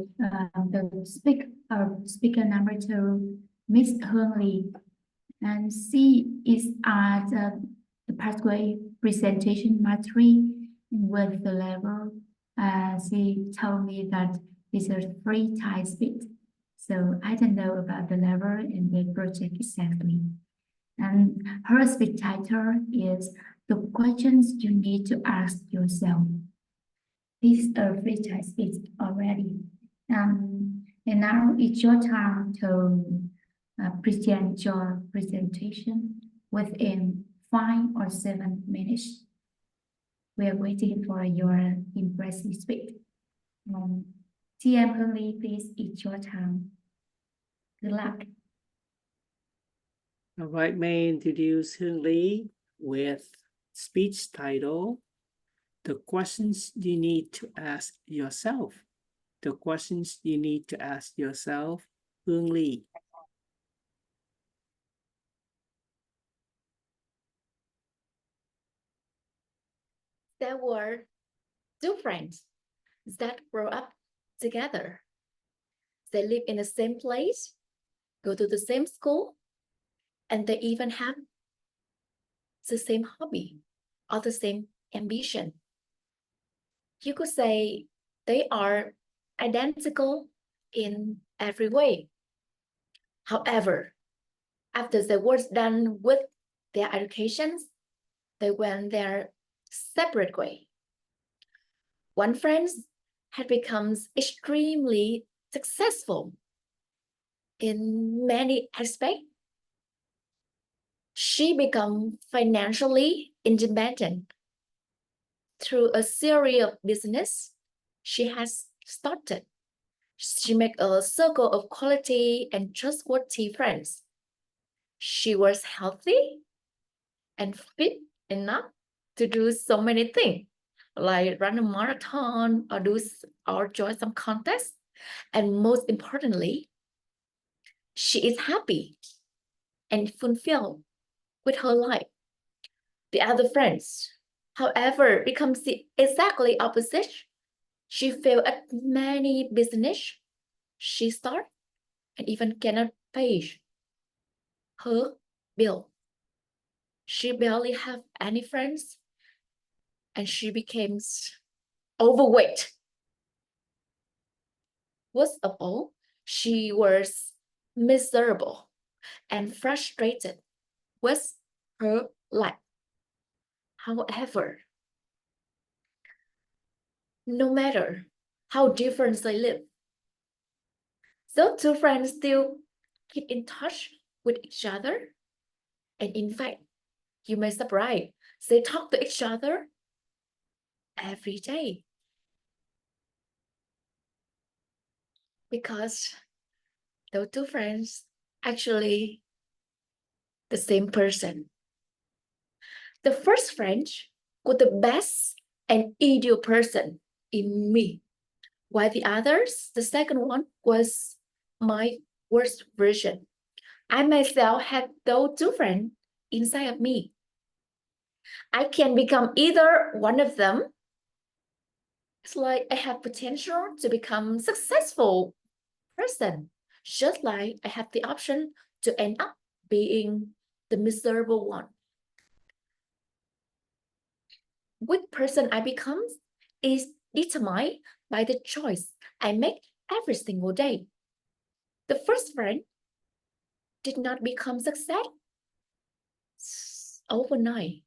the speaker number 2, Miss Hương Ly. And she is at the pathway presentation mastery with the level. She told me that this is free type speed. So I don't know about the level in the project exactly. And her speed title is The Questions You Need to Ask Yourself. This is a free type speed already. And now it's your time to present your presentation within 5 or 7 minutes. We are waiting for your impressive speech. TM Hương Ly, please, it's your time. Good luck. All right, may I introduce Hương Ly with speech title, The Questions You Need to Ask Yourself. The questions you need to ask yourself, Hương Ly. There were 2 friends that grew up together. They live in the same place, go to the same school, and they even have the same hobby or the same ambition. You could say they are identical in every way. However, after they were done with their educations, they went their separate way. One friend had become extremely successful in many aspects. She became financially independent through a series of business she has started. She made a circle of quality and trustworthy friends. She was healthy and fit enough to do so many things, like run a marathon or join some contest. And most importantly, she is happy and fulfilled with her life. The other friends, however, becomes the exactly opposite. She failed at many business she started and even cannot pay her bill. She barely have any friends and she became overweight. Worst of all, she was miserable and frustrated with her life. However, no matter how different they live, those two friends still keep in touch with each other. And in fact, you may surprise, they talk to each other every day. Because those two friends actually the same person. The first friend was the best and ideal person in me, while the others, the second one, was my worst version. I myself had those two friends inside of me. I can become either one of them. It's like I have potential to become successful person, just like I have the option to end up being the miserable one. Which person I become is determined by the choice I make every single day. The first friend did not become success overnight,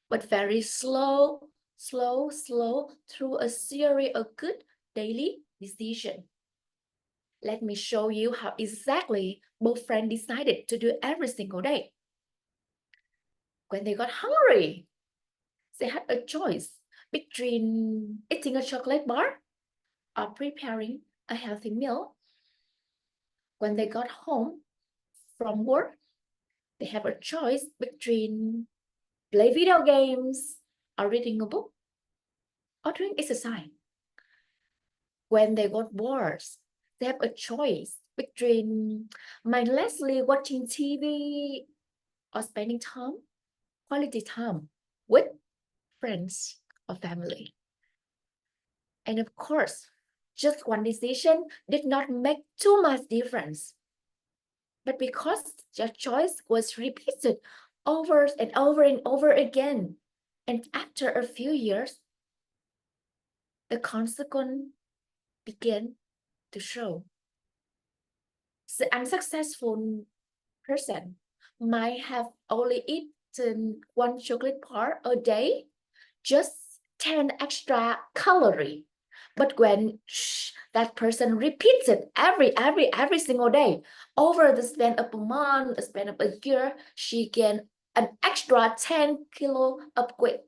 but very slow through a series of good daily decisions. Let me show you how exactly both friends decided to do every single day. When they got hungry, they had a choice between eating a chocolate bar or preparing a healthy meal. When they got home from work, they have a choice between play video games or reading a book or doing exercise. When they got bored, they have a choice between mindlessly watching TV or spending quality time with friends or family. And of course, just one decision did not make too much difference. But because your choice was repeated over and over and over again, and after a few years, the consequence began to show. The unsuccessful person might have only eaten one chocolate bar a day, just 10 extra calories. But when that person repeats it every single day, over the span of a month, the span of a year, she gained an extra 10 kilo of weight.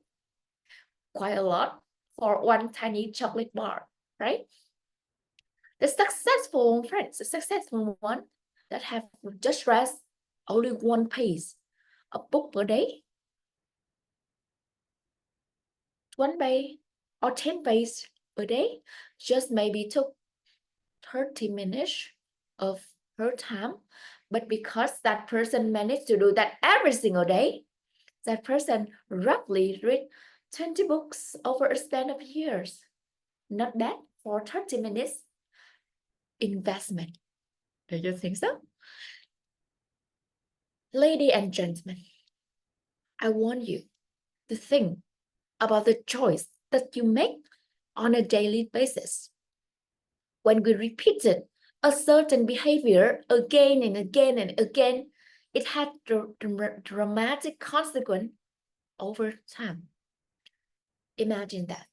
Quite a lot for one tiny chocolate bar, right? The successful friends, the successful one that have just read only one page, a book per day, 1 page or 10 pages per day, just maybe took 30 minutes of her time. But because that person managed to do that every single day, that person roughly read 20 books over a span of years. Not bad for 30 minutes investment. Do you think so? Ladies and gentlemen, I want you to think about the choice that you make on a daily basis. When we repeat it a certain behavior again and again and again, it had dramatic consequence over time. Imagine that.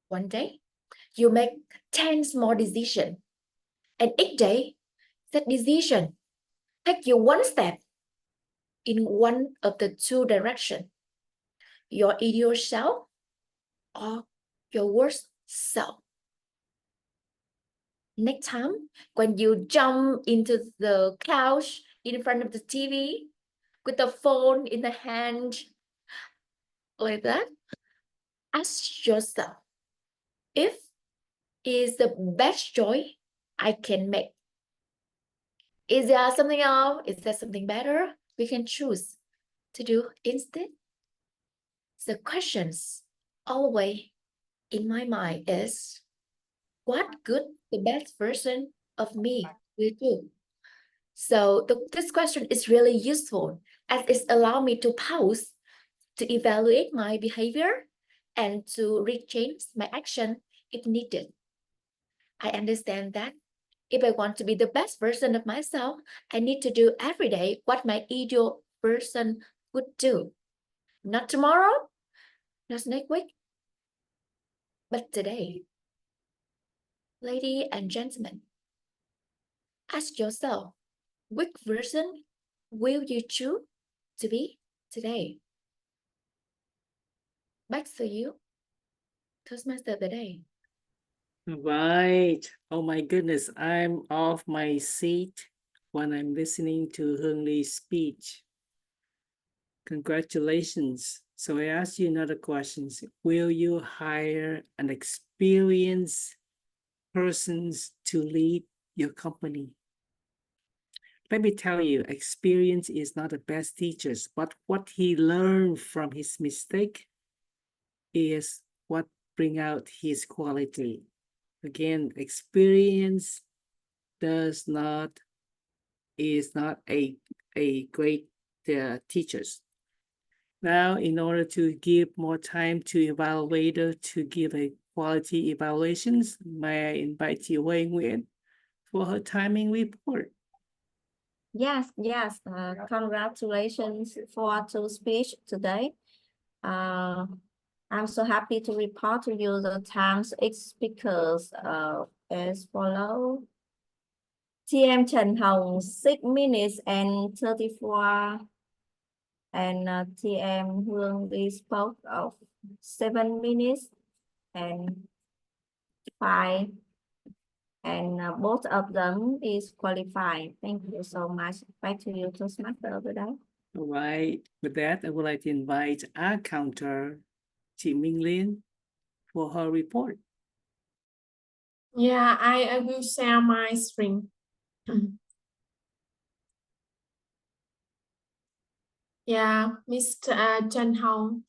One day, you make 10 small decisions, and each day, that decision take you one step in one of the two directions, your ideal self or your worst self. Next time, when you jump into the couch in front of the TV with the phone in the hand, like that, ask yourself, if is the best choice I can make. Is there something else? Is there something better we can choose to do instead? The questions always in my mind is, what good the best version of me will do? So this question is really useful as it allows me to pause, to evaluate my behavior, and to rechange my action if needed. I understand that if I want to be the best version of myself, I need to do every day what my ideal person would do. Not tomorrow, not next week, but today. Ladies and gentlemen, ask yourself, which version will you choose to be today? Back to you, Toastmaster of the day. Right. Oh my goodness, I'm off my seat when I'm listening to Hương Lee's speech. Congratulations. So I ask you another question. Will you hire an experienced person to lead your company? Let me tell you, experience is not the best teachers, but what he learned from his mistake is what bring out his quality. Again, experience is not a great teachers. Now, in order to give more time to evaluator to give a quality evaluations, may I invite you, Huê Nguyễn, for her timing report. Yes, congratulations for to speech today. I'm so happy to report to you the times speakers as follow. TM Trần Hồng 6 minutes and 34, and TM Hương Lee spoke of 7 minutes and 5, and both of them is qualified. Thank you so much. Back to you, Toastmaster over there. All right, with that, I would like to invite our counter, Chị Minh Liên, for her report. Yeah, I will share my screen. Yeah, Mr. Trần Hồng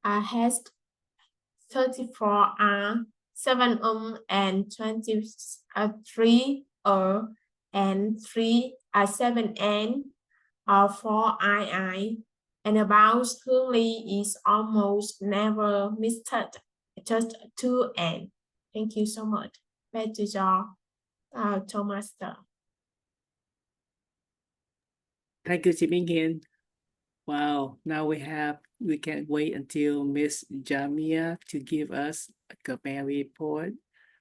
has 34 7 and 23 and 7 N 4 I, and about Hương Lee is almost never missed, just 2 N. Thank you so much. Back to your Toastmaster. Thank you, Chị Minh Hiền. Wow, now we can't wait until Miss Jamia to give us a Khmer report.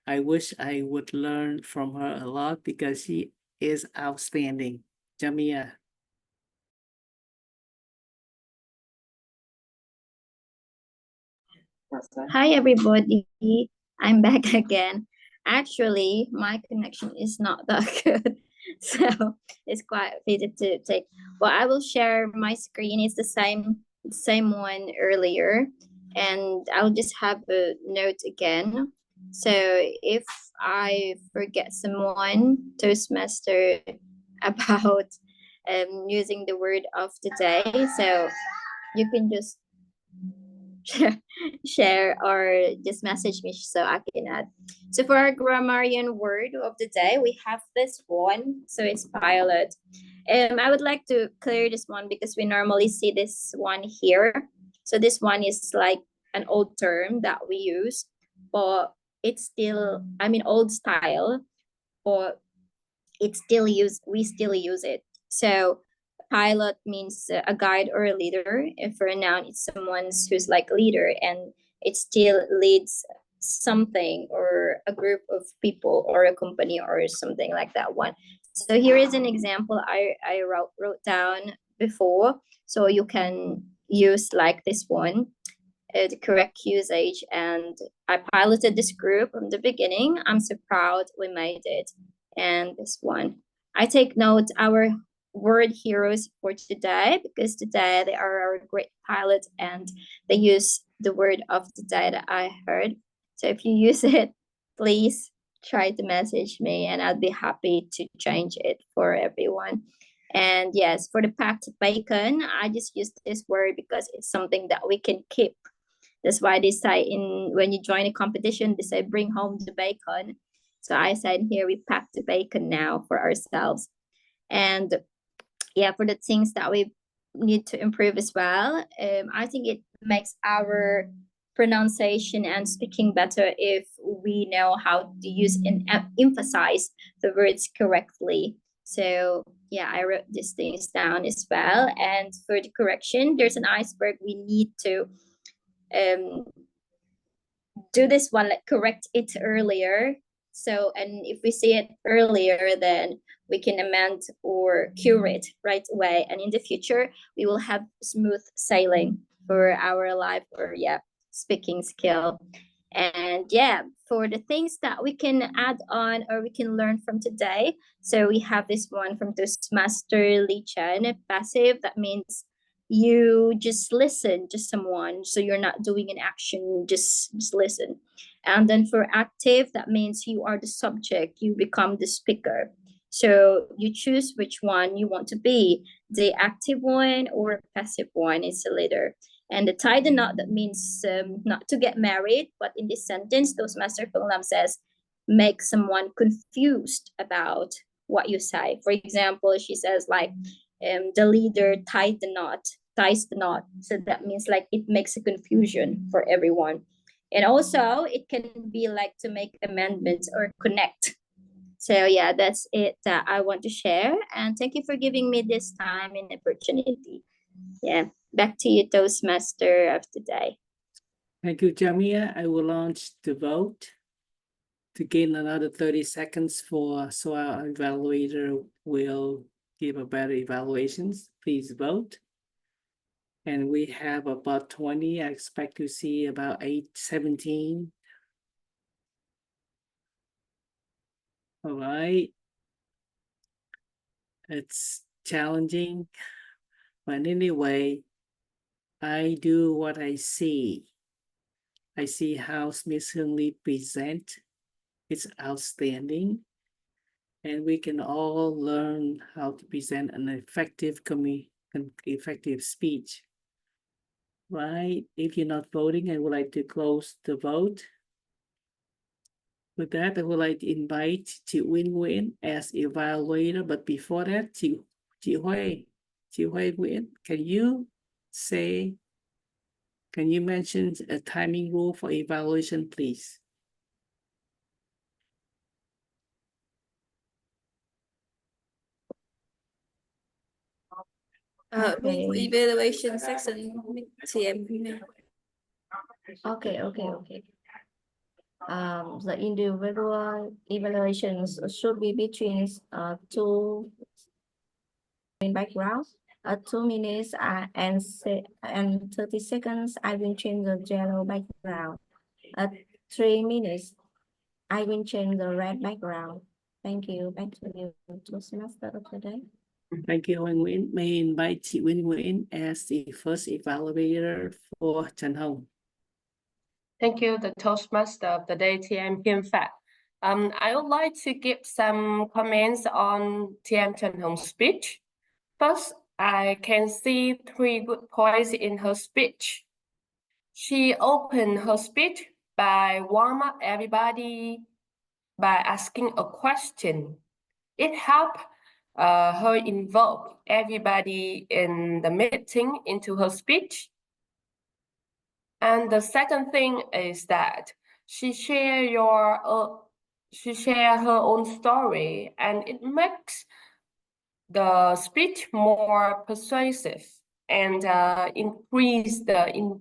I wish I would learn from her a lot because she is outstanding. Jamia. Hi, everybody. I'm back again. Actually, my connection is not that good, so it's quite easy to take. But I will share my screen. It's the same one earlier, and I'll just have a note again. So if I forget someone, Toastmaster, about using the word of the day, so you can just share or just message me so I can add. So for our grammarian word of the day, we have this one. So it's pilot. I would like to clear this one because we normally see this one here. So this one is like an old term that we use, but it's still, old style, or we still use it. So pilot means a guide or a leader. And for a noun, it's someone who's like leader, and it still leads something or a group of people or a company or something like that one. So here is an example I wrote down before, so you can use like this one, the correct usage. And I piloted this group from the beginning. I'm so proud we made it. And this one, I take note our word heroes for today, because today they are our great pilots and they use the word of the day that I heard. So if you use it, please try to message me and I'll be happy to change it for everyone. And yes, for the packed bacon, I just use this word because it's something that we can keep. That's why they say when you join a competition, they say bring home the bacon. So I said here we pack the bacon now for ourselves. And yeah, for the things that we need to improve as well, I think it makes our pronunciation and speaking better if we know how to use and emphasize the words correctly. So yeah, I wrote these things down as well. And for the correction, there's an iceberg. We need to do this one, like correct it earlier. So, and if we see it earlier, then we can amend or cure it right away. And in the future, we will have smooth sailing for our life or speaking skill. And yeah, for the things that we can add on or we can learn from today. So we have this one from Toastmaster Lee Chen, passive. That means you just listen to someone, so you're not doing an action, just listen. And then for active, that means you are the subject, you become the speaker, so you choose which one you want to be, the active one or passive one is the leader. And the tie the knot, that means not to get married, but in this sentence Toastmaster Phung Lam says make someone confused about what you say. For example, she says like the leader ties the knot. So that means like it makes a confusion for everyone. And also it can be like to make amendments or connect. So yeah, that's it that I want to share. And thank you for giving me this time and opportunity. Yeah, back to you, Toastmaster of today. Thank you, Jamia. I will launch the vote to gain another 30 seconds so our evaluator will give a better evaluations. Please vote. And we have about 20. I expect to see about 17. All right. It's challenging, but anyway, I do what I see. I see how Miss Hương Lee present. It's outstanding. And we can all learn how to present an effective speech. Right? If you're not voting, I would like to close the vote. With that, I would like to invite chị Uyên Nguyễn as evaluator. But before that, chị Huê Nguyễn, can you mention a timing rule for evaluation, please? Okay. Rule for evaluation section, TM. Okay. The individual evaluations should be between 2 background. 2 minutes and 30 seconds. I will change the yellow background. 3 minutes. I will change the red background. Thank you. Back to you, Toastmaster of the day. Thank you, Huê Nguyễn. May I invite chị Uyên Nguyễn as the first evaluator for Trần Hồng. Thank you, the Toastmaster of the day, TM Kim Fat. I would like to give some comments on TM Trần Hong's speech. First, I can see 3 good points in her speech. She opened her speech by warm up everybody by asking a question. It helped her involve everybody in the meeting into her speech. And the second thing is that she shared she share her own story, and it makes the speech more persuasive and increase the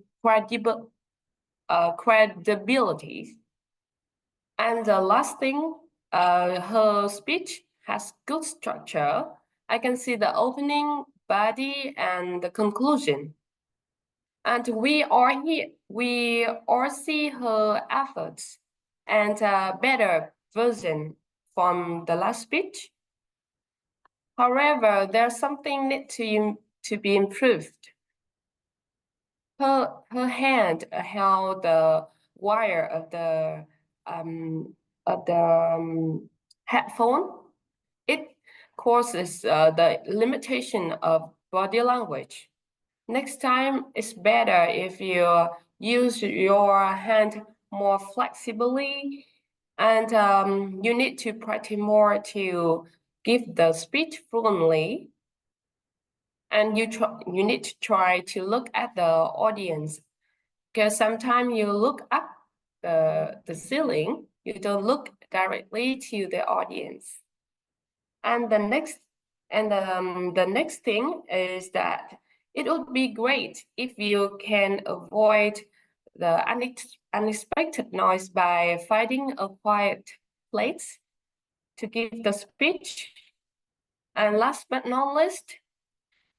credibility. And the last thing, her speech has good structure. I can see the opening, body, and the conclusion. And we all see her efforts and a better version from the last speech. However, there's something need to be improved. Her hand held the wire of the headphone. It causes the limitation of body language. Next time, it's better if you use your hand more flexibly, and you need to practice more to give the speech fluently. And you need to try to look at the audience, because sometimes you look up the ceiling, you don't look directly to the audience. And the next thing is that it would be great if you can avoid the unexpected noise by finding a quiet place to give the speech. And last but not least,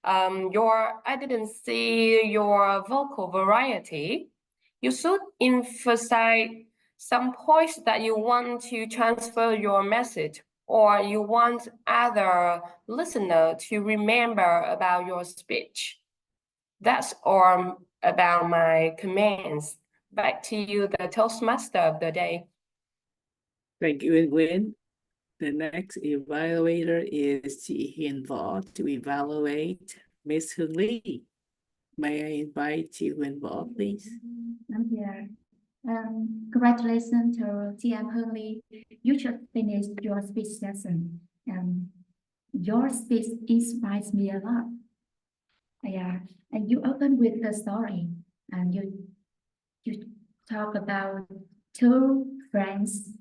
I didn't see your vocal variety. You should emphasize some points that you want to transfer your message, or you want other listener to remember about your speech. That's all about my comments. Back to you, the Toastmaster of the day. Thank you, Nguyen. The next evaluator is Chị Hiền Võ to evaluate Miss Hương Ly. May I invite chị Hiền Võ, please? I'm here. Congratulations to TM Hương Ly. You just finished your speech session. Your speech inspires me a lot. Yeah, and you open with the story, and you talk about two friends,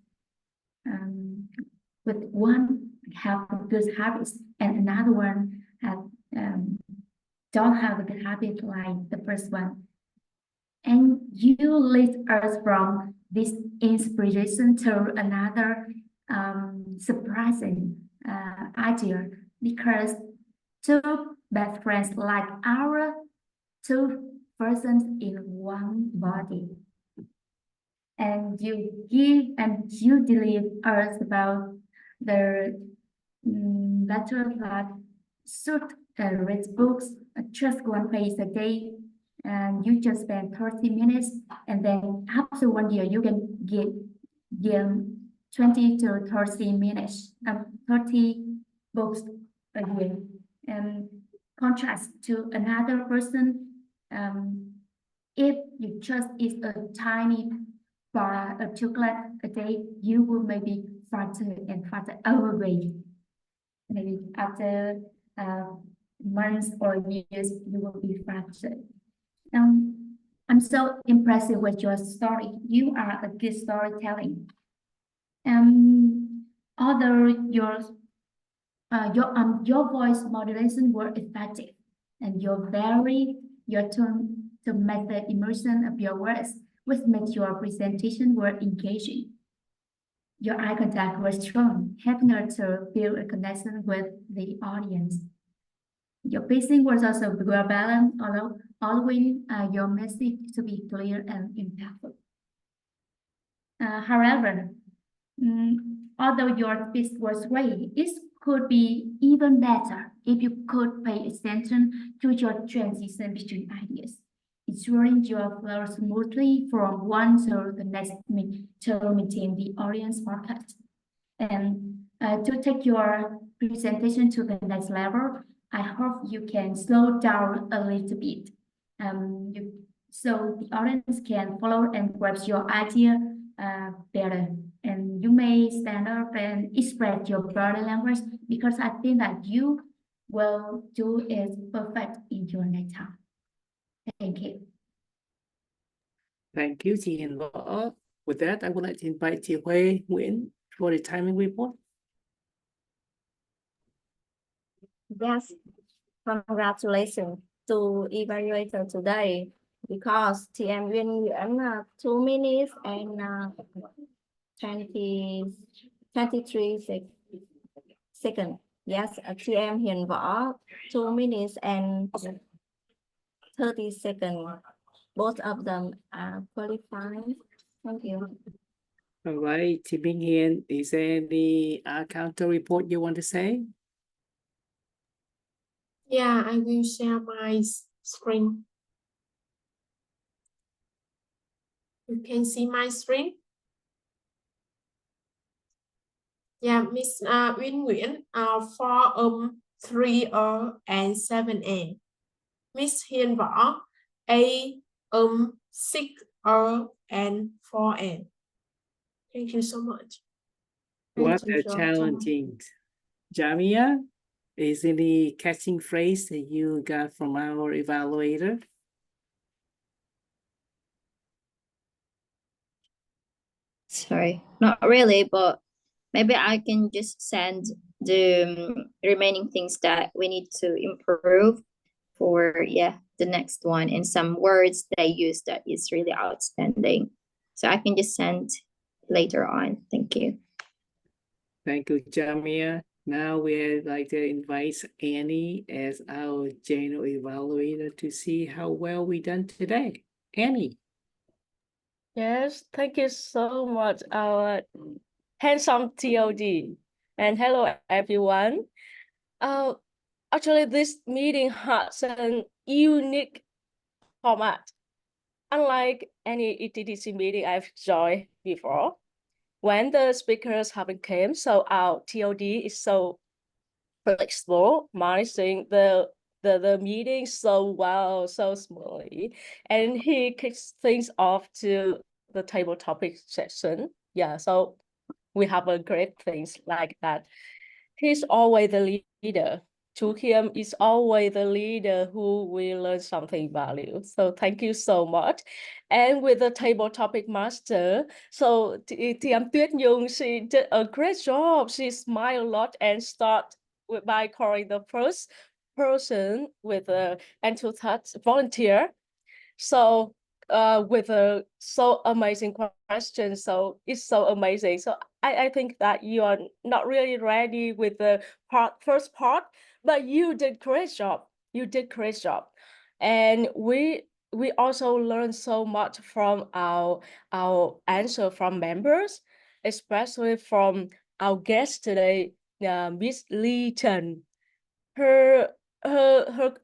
with one have good habits and another one have don't have a good habit like the first one. And you lead us from this inspiration to another surprising idea, because two best friends like our two persons in one body. And you give and you deliver us about the letter that should read books just one page a day, and you just spend 30 minutes, and then after 1 year you can give 20 to 30 minutes, 30 books a year. And contrast to another person, if you just eat a tiny bar of chocolate a day, you will maybe fatter and fatter, overweight. Maybe after months or years, you will be fatter. I'm so impressed with your story. You are a good storytelling. Although your voice modulation were effective, and your tone to make the immersion of your words, which makes your presentation were engaging. Your eye contact was strong, helping her to build a connection with the audience. Your pacing was also well balanced, allowing your message to be clear and impactful. However, although your speech was great, it could be even better if you could pay attention to your transition between ideas, ensuring you flow smoothly from one to the next to maintain the audience focus. And to take your presentation to the next level, I hope you can slow down a little bit, so the audience can follow and grasp your idea better. And you may stand up and express your body language, because I think that you will do it perfect in your next time. Thank you. Thank you, chị Hiền Võ. With that, I would like to invite chị Huê Nguyễn for the timing report? Yes, congratulations to evaluator today because TM win Nguyễn 2 minutes and 23 seconds. Yes, TM Hiền Võ 2 minutes and 30 seconds. Both of them are qualified. Thank you. All right, Team Minh Hiền, is there any counter report you want to say? Yeah, I will share my screen. You can see my screen. Yeah, Miss Uyên Nguyễn 4 3 and 7 Miss Hiền Võ 8 6 and 4 Thank you so much. What Thank you a so much. challenging. Jamia, is any catching phrase that you got from our evaluator? Sorry, not really, but maybe I can just send the remaining things that we need to improve for the next one, and some words they use that is really outstanding. So I can just send later on. Thank you. Thank you, Jamia. Now we'd like to invite Annie as our general evaluator to see how well we done today. Annie. Yes, thank you so much, our handsome TOD. And hello, everyone. Actually, this meeting has an unique format. Unlike any ETTC meeting I've joined before, when the speakers haven't came, so our TOD is so flexible, managing the meeting so well, so smoothly, and he kicks things off to the table topic section. Yeah, so we have a great things like that. He's always the leader. To him, is always the leader who will learn something valuable. So thank you so much. And with the table topic master, so Tiam Tuyết Nhung, she did a great job. She smiled a lot and start by calling the first person with a enthusiast volunteer. So with a so amazing question, so it's so amazing. So I think that you are not really ready with the first part, but you did great job. You did great job, and we also learned so much from our answer from members, especially from our guest today, Miss Lee Chen. Her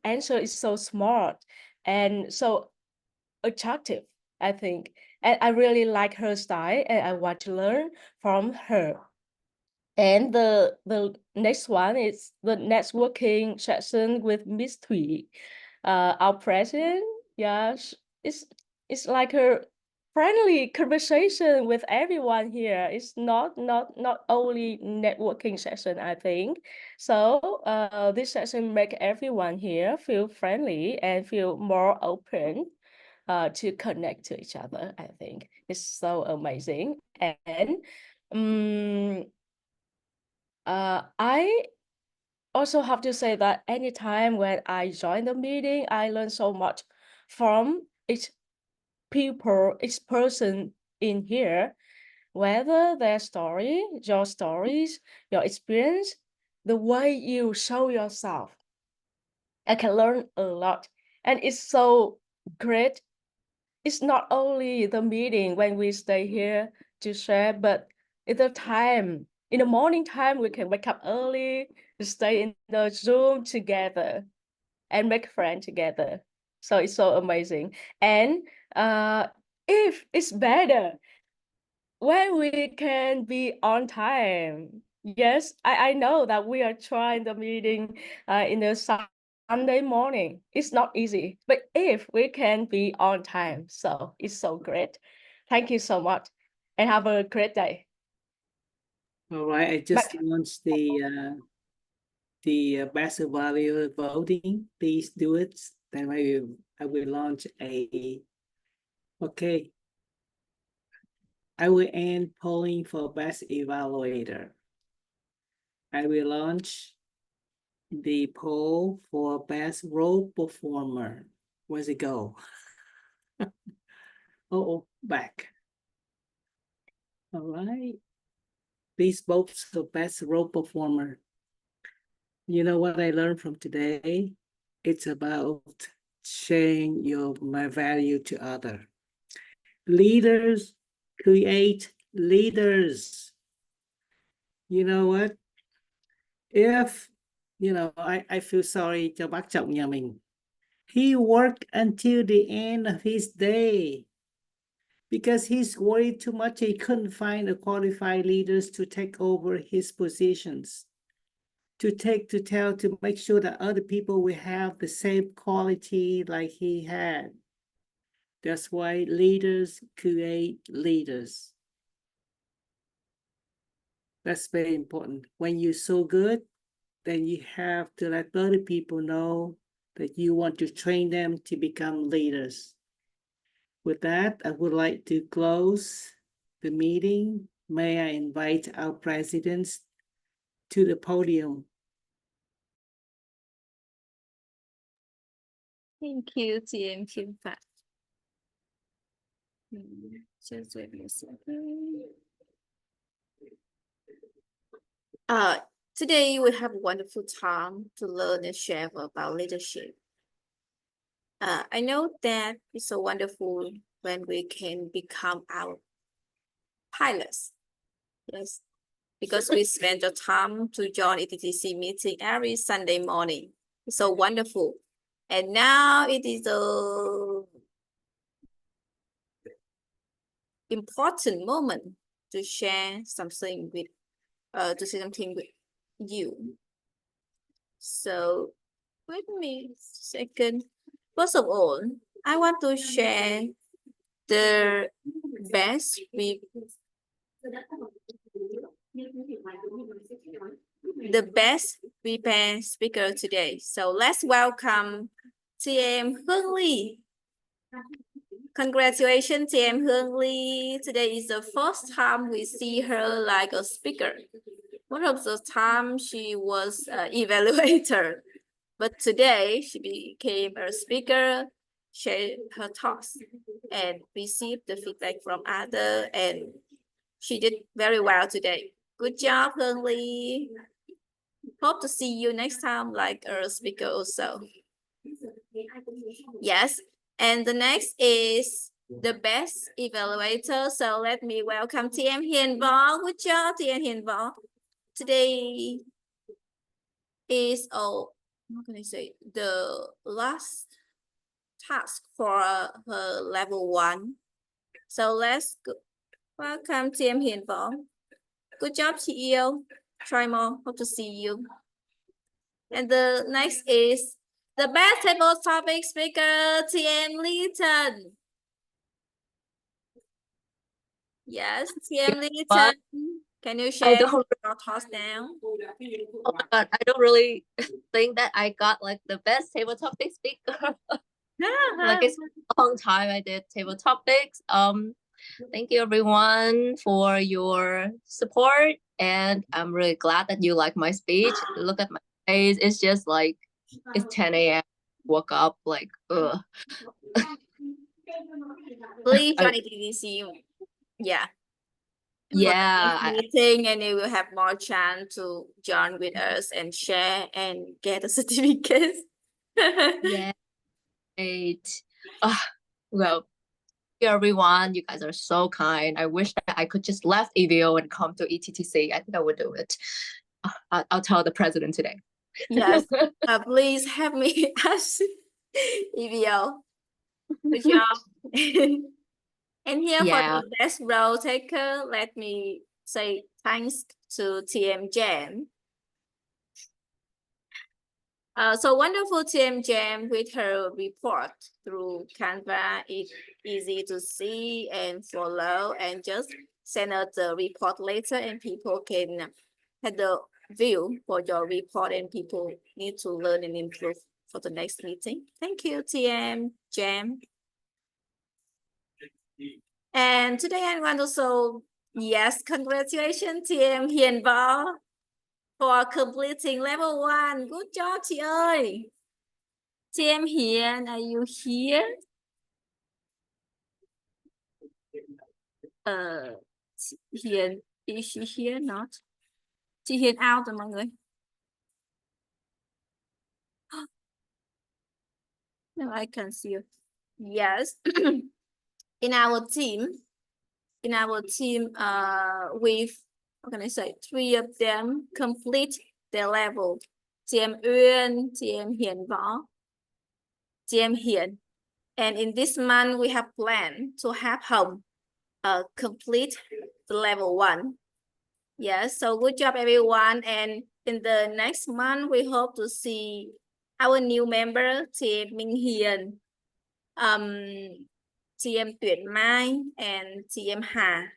answer is so smart and so attractive, I think. And I really like her style and I want to learn from her. And the next one is the networking session with Miss Thủy, our president. Yeah, it's like a friendly conversation with everyone here. It's not only networking session, I think. So this session make everyone here feel friendly and feel more open to connect to each other. I think it's so amazing. And I also have to say that anytime when I join the meeting, I learn so much from each person in here, whether their story, your stories, your experience, the way you show yourself. I can learn a lot, and it's so great. It's not only the meeting when we stay here to share, but in the morning time, we can wake up early, stay in the Zoom together and make friends together. So it's so amazing. And if it's better when we can be on time. Yes, I know that we are trying the meeting in the Sunday morning. It's not easy, but if we can be on time, so it's so great. Thank you so much and have a great day. All right, I just launched the best value voting. Please do it. Then I will launch a, okay. I will end polling for best evaluator. I will launch the poll for best role performer. Where's it go? Oh, back. All right. Please vote for best role performer. You know what I learned from today? It's about sharing my value to others. Leaders create leaders. You know what? If, I feel sorry cho bác Trọng nhà mình. He worked until the end of his day because he's worried too much he couldn't find a qualified leaders to take over his positions, to make sure that other people will have the same quality like he had. That's why leaders create leaders. That's very important. When you're so good, then you have to let other people know that you want to train them to become leaders. With that, I would like to close the meeting. May I invite our presidents to the podium. Thank you, TM Kim Pat. Just wait a second. Today we have a wonderful time to learn and share about leadership. I know that it's so wonderful when we can become our pilots. Yes, because we spend the time to join ETTC meeting every Sunday morning. It's so wonderful. And now it is a important moment to share something with you. So wait me a second. First of all, I want to share the best prepared speaker today. So let's welcome TM Hương Ly. Congratulations, TM Hương Ly. Today is the first time we see her like a speaker. One of the time she was an evaluator, but today she became a speaker, shared her thoughts, and received the feedback from others, and she did very well today. Good job, Hương Ly. Hope to see you next time like a speaker also. Yes, and the next is the best evaluator. So let me welcome TM Hiền Võ. Good job, TM Hiền Võ. Today is what can I say? The last task for her level 1. So let's go. Welcome TM Hiền Võ. Good job, CEO. Try more. Hope to see you. And the next is the best table topic speaker, TM Leeton. Yes, TM Leeton. Can you share your thoughts now? Oh my God, I don't really think that I got like the best table topic speaker. Like it's a long time I did table topics. Thank you everyone for your support, and I'm really glad that you like my speech. Look at my face, it's just like it's 10 a.m. Woke up like Please join ETTC. Yeah. Meeting, and you will have more chance to join with us and share and get a certificate. Yeah. Well, everyone, you guys are so kind. I wish that I could just left EVO and come to ETTC. I think I would do it. I'll tell the president today. Yes, please help me ask EVO. Good job. And here for the best role taker, let me say thanks to TM Jam. So wonderful TM Jam with her report through Canva. It's easy to see and follow, and just send us the report later, and people can have the view for your report, and people need to learn and improve for the next meeting. Thank you, TM Jam. And today I want to show, yes, congratulations team Hiền Võ for completing level 1. Good job chị ơi. Team Hiền, are you here? Hiền, is she here? Not. Chị Hiền out rồi mọi người. No, I can see you. Yes. In our team, with, what can I say, 3 of them complete their level. TM Uyên, TM Hiền Võ, TM Hiền. And in this month, we have planned to have Hồng complete the level 1. Yes, so good job, everyone. And in the next month, we hope to see our new member, TM Minh Hiền, TM Tuyển Mai, and TM Hà,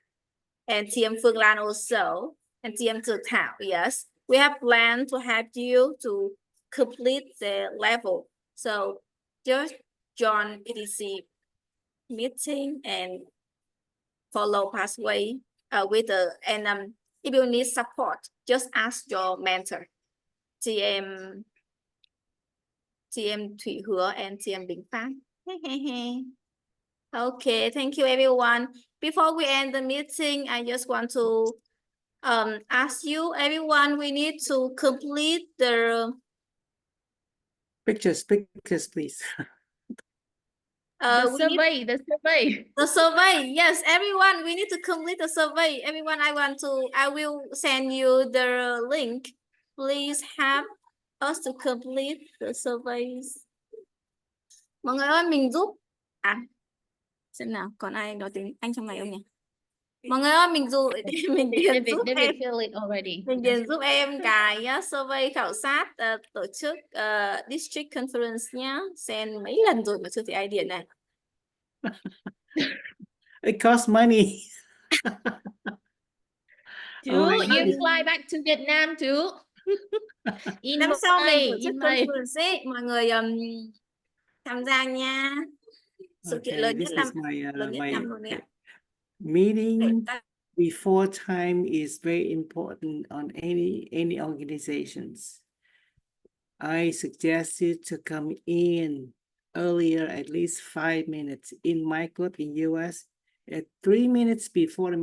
and TM Phương Lan also, and TM Tự Thảo. Yes, we have planned to have you to complete the level. So just join ETTC meeting and follow pathway with the, and if you need support, just ask your mentor, TM Thủy Hứa and TM Bình Phát. Okay, thank you everyone. Before we end the meeting, I just want to ask you, everyone, we need to complete the Pictures, please. The survey. The survey, yes, everyone, we need to complete the survey. Everyone, I will send you the link. Please help us to complete the surveys. Mọi người ơi, mình giúp. Xem nào, còn ai nói tiếng Anh trong này không nhỉ? Mọi người ơi, mình điền giúp em. Mình điền giúp em cái survey khảo sát tổ chức District Conference nhá. Send mấy lần rồi mà chưa thấy ai điền này. It costs money. You fly back to Vietnam too. Năm sau mình tổ chức conference ấy, mọi người tham gia nha. Sự kiện lớn nhất năm luôn đấy ạ. Meeting before time is very important on any organizations. I suggest you to come in earlier, at least 5 minutes. In my club in US, at 3 minutes before the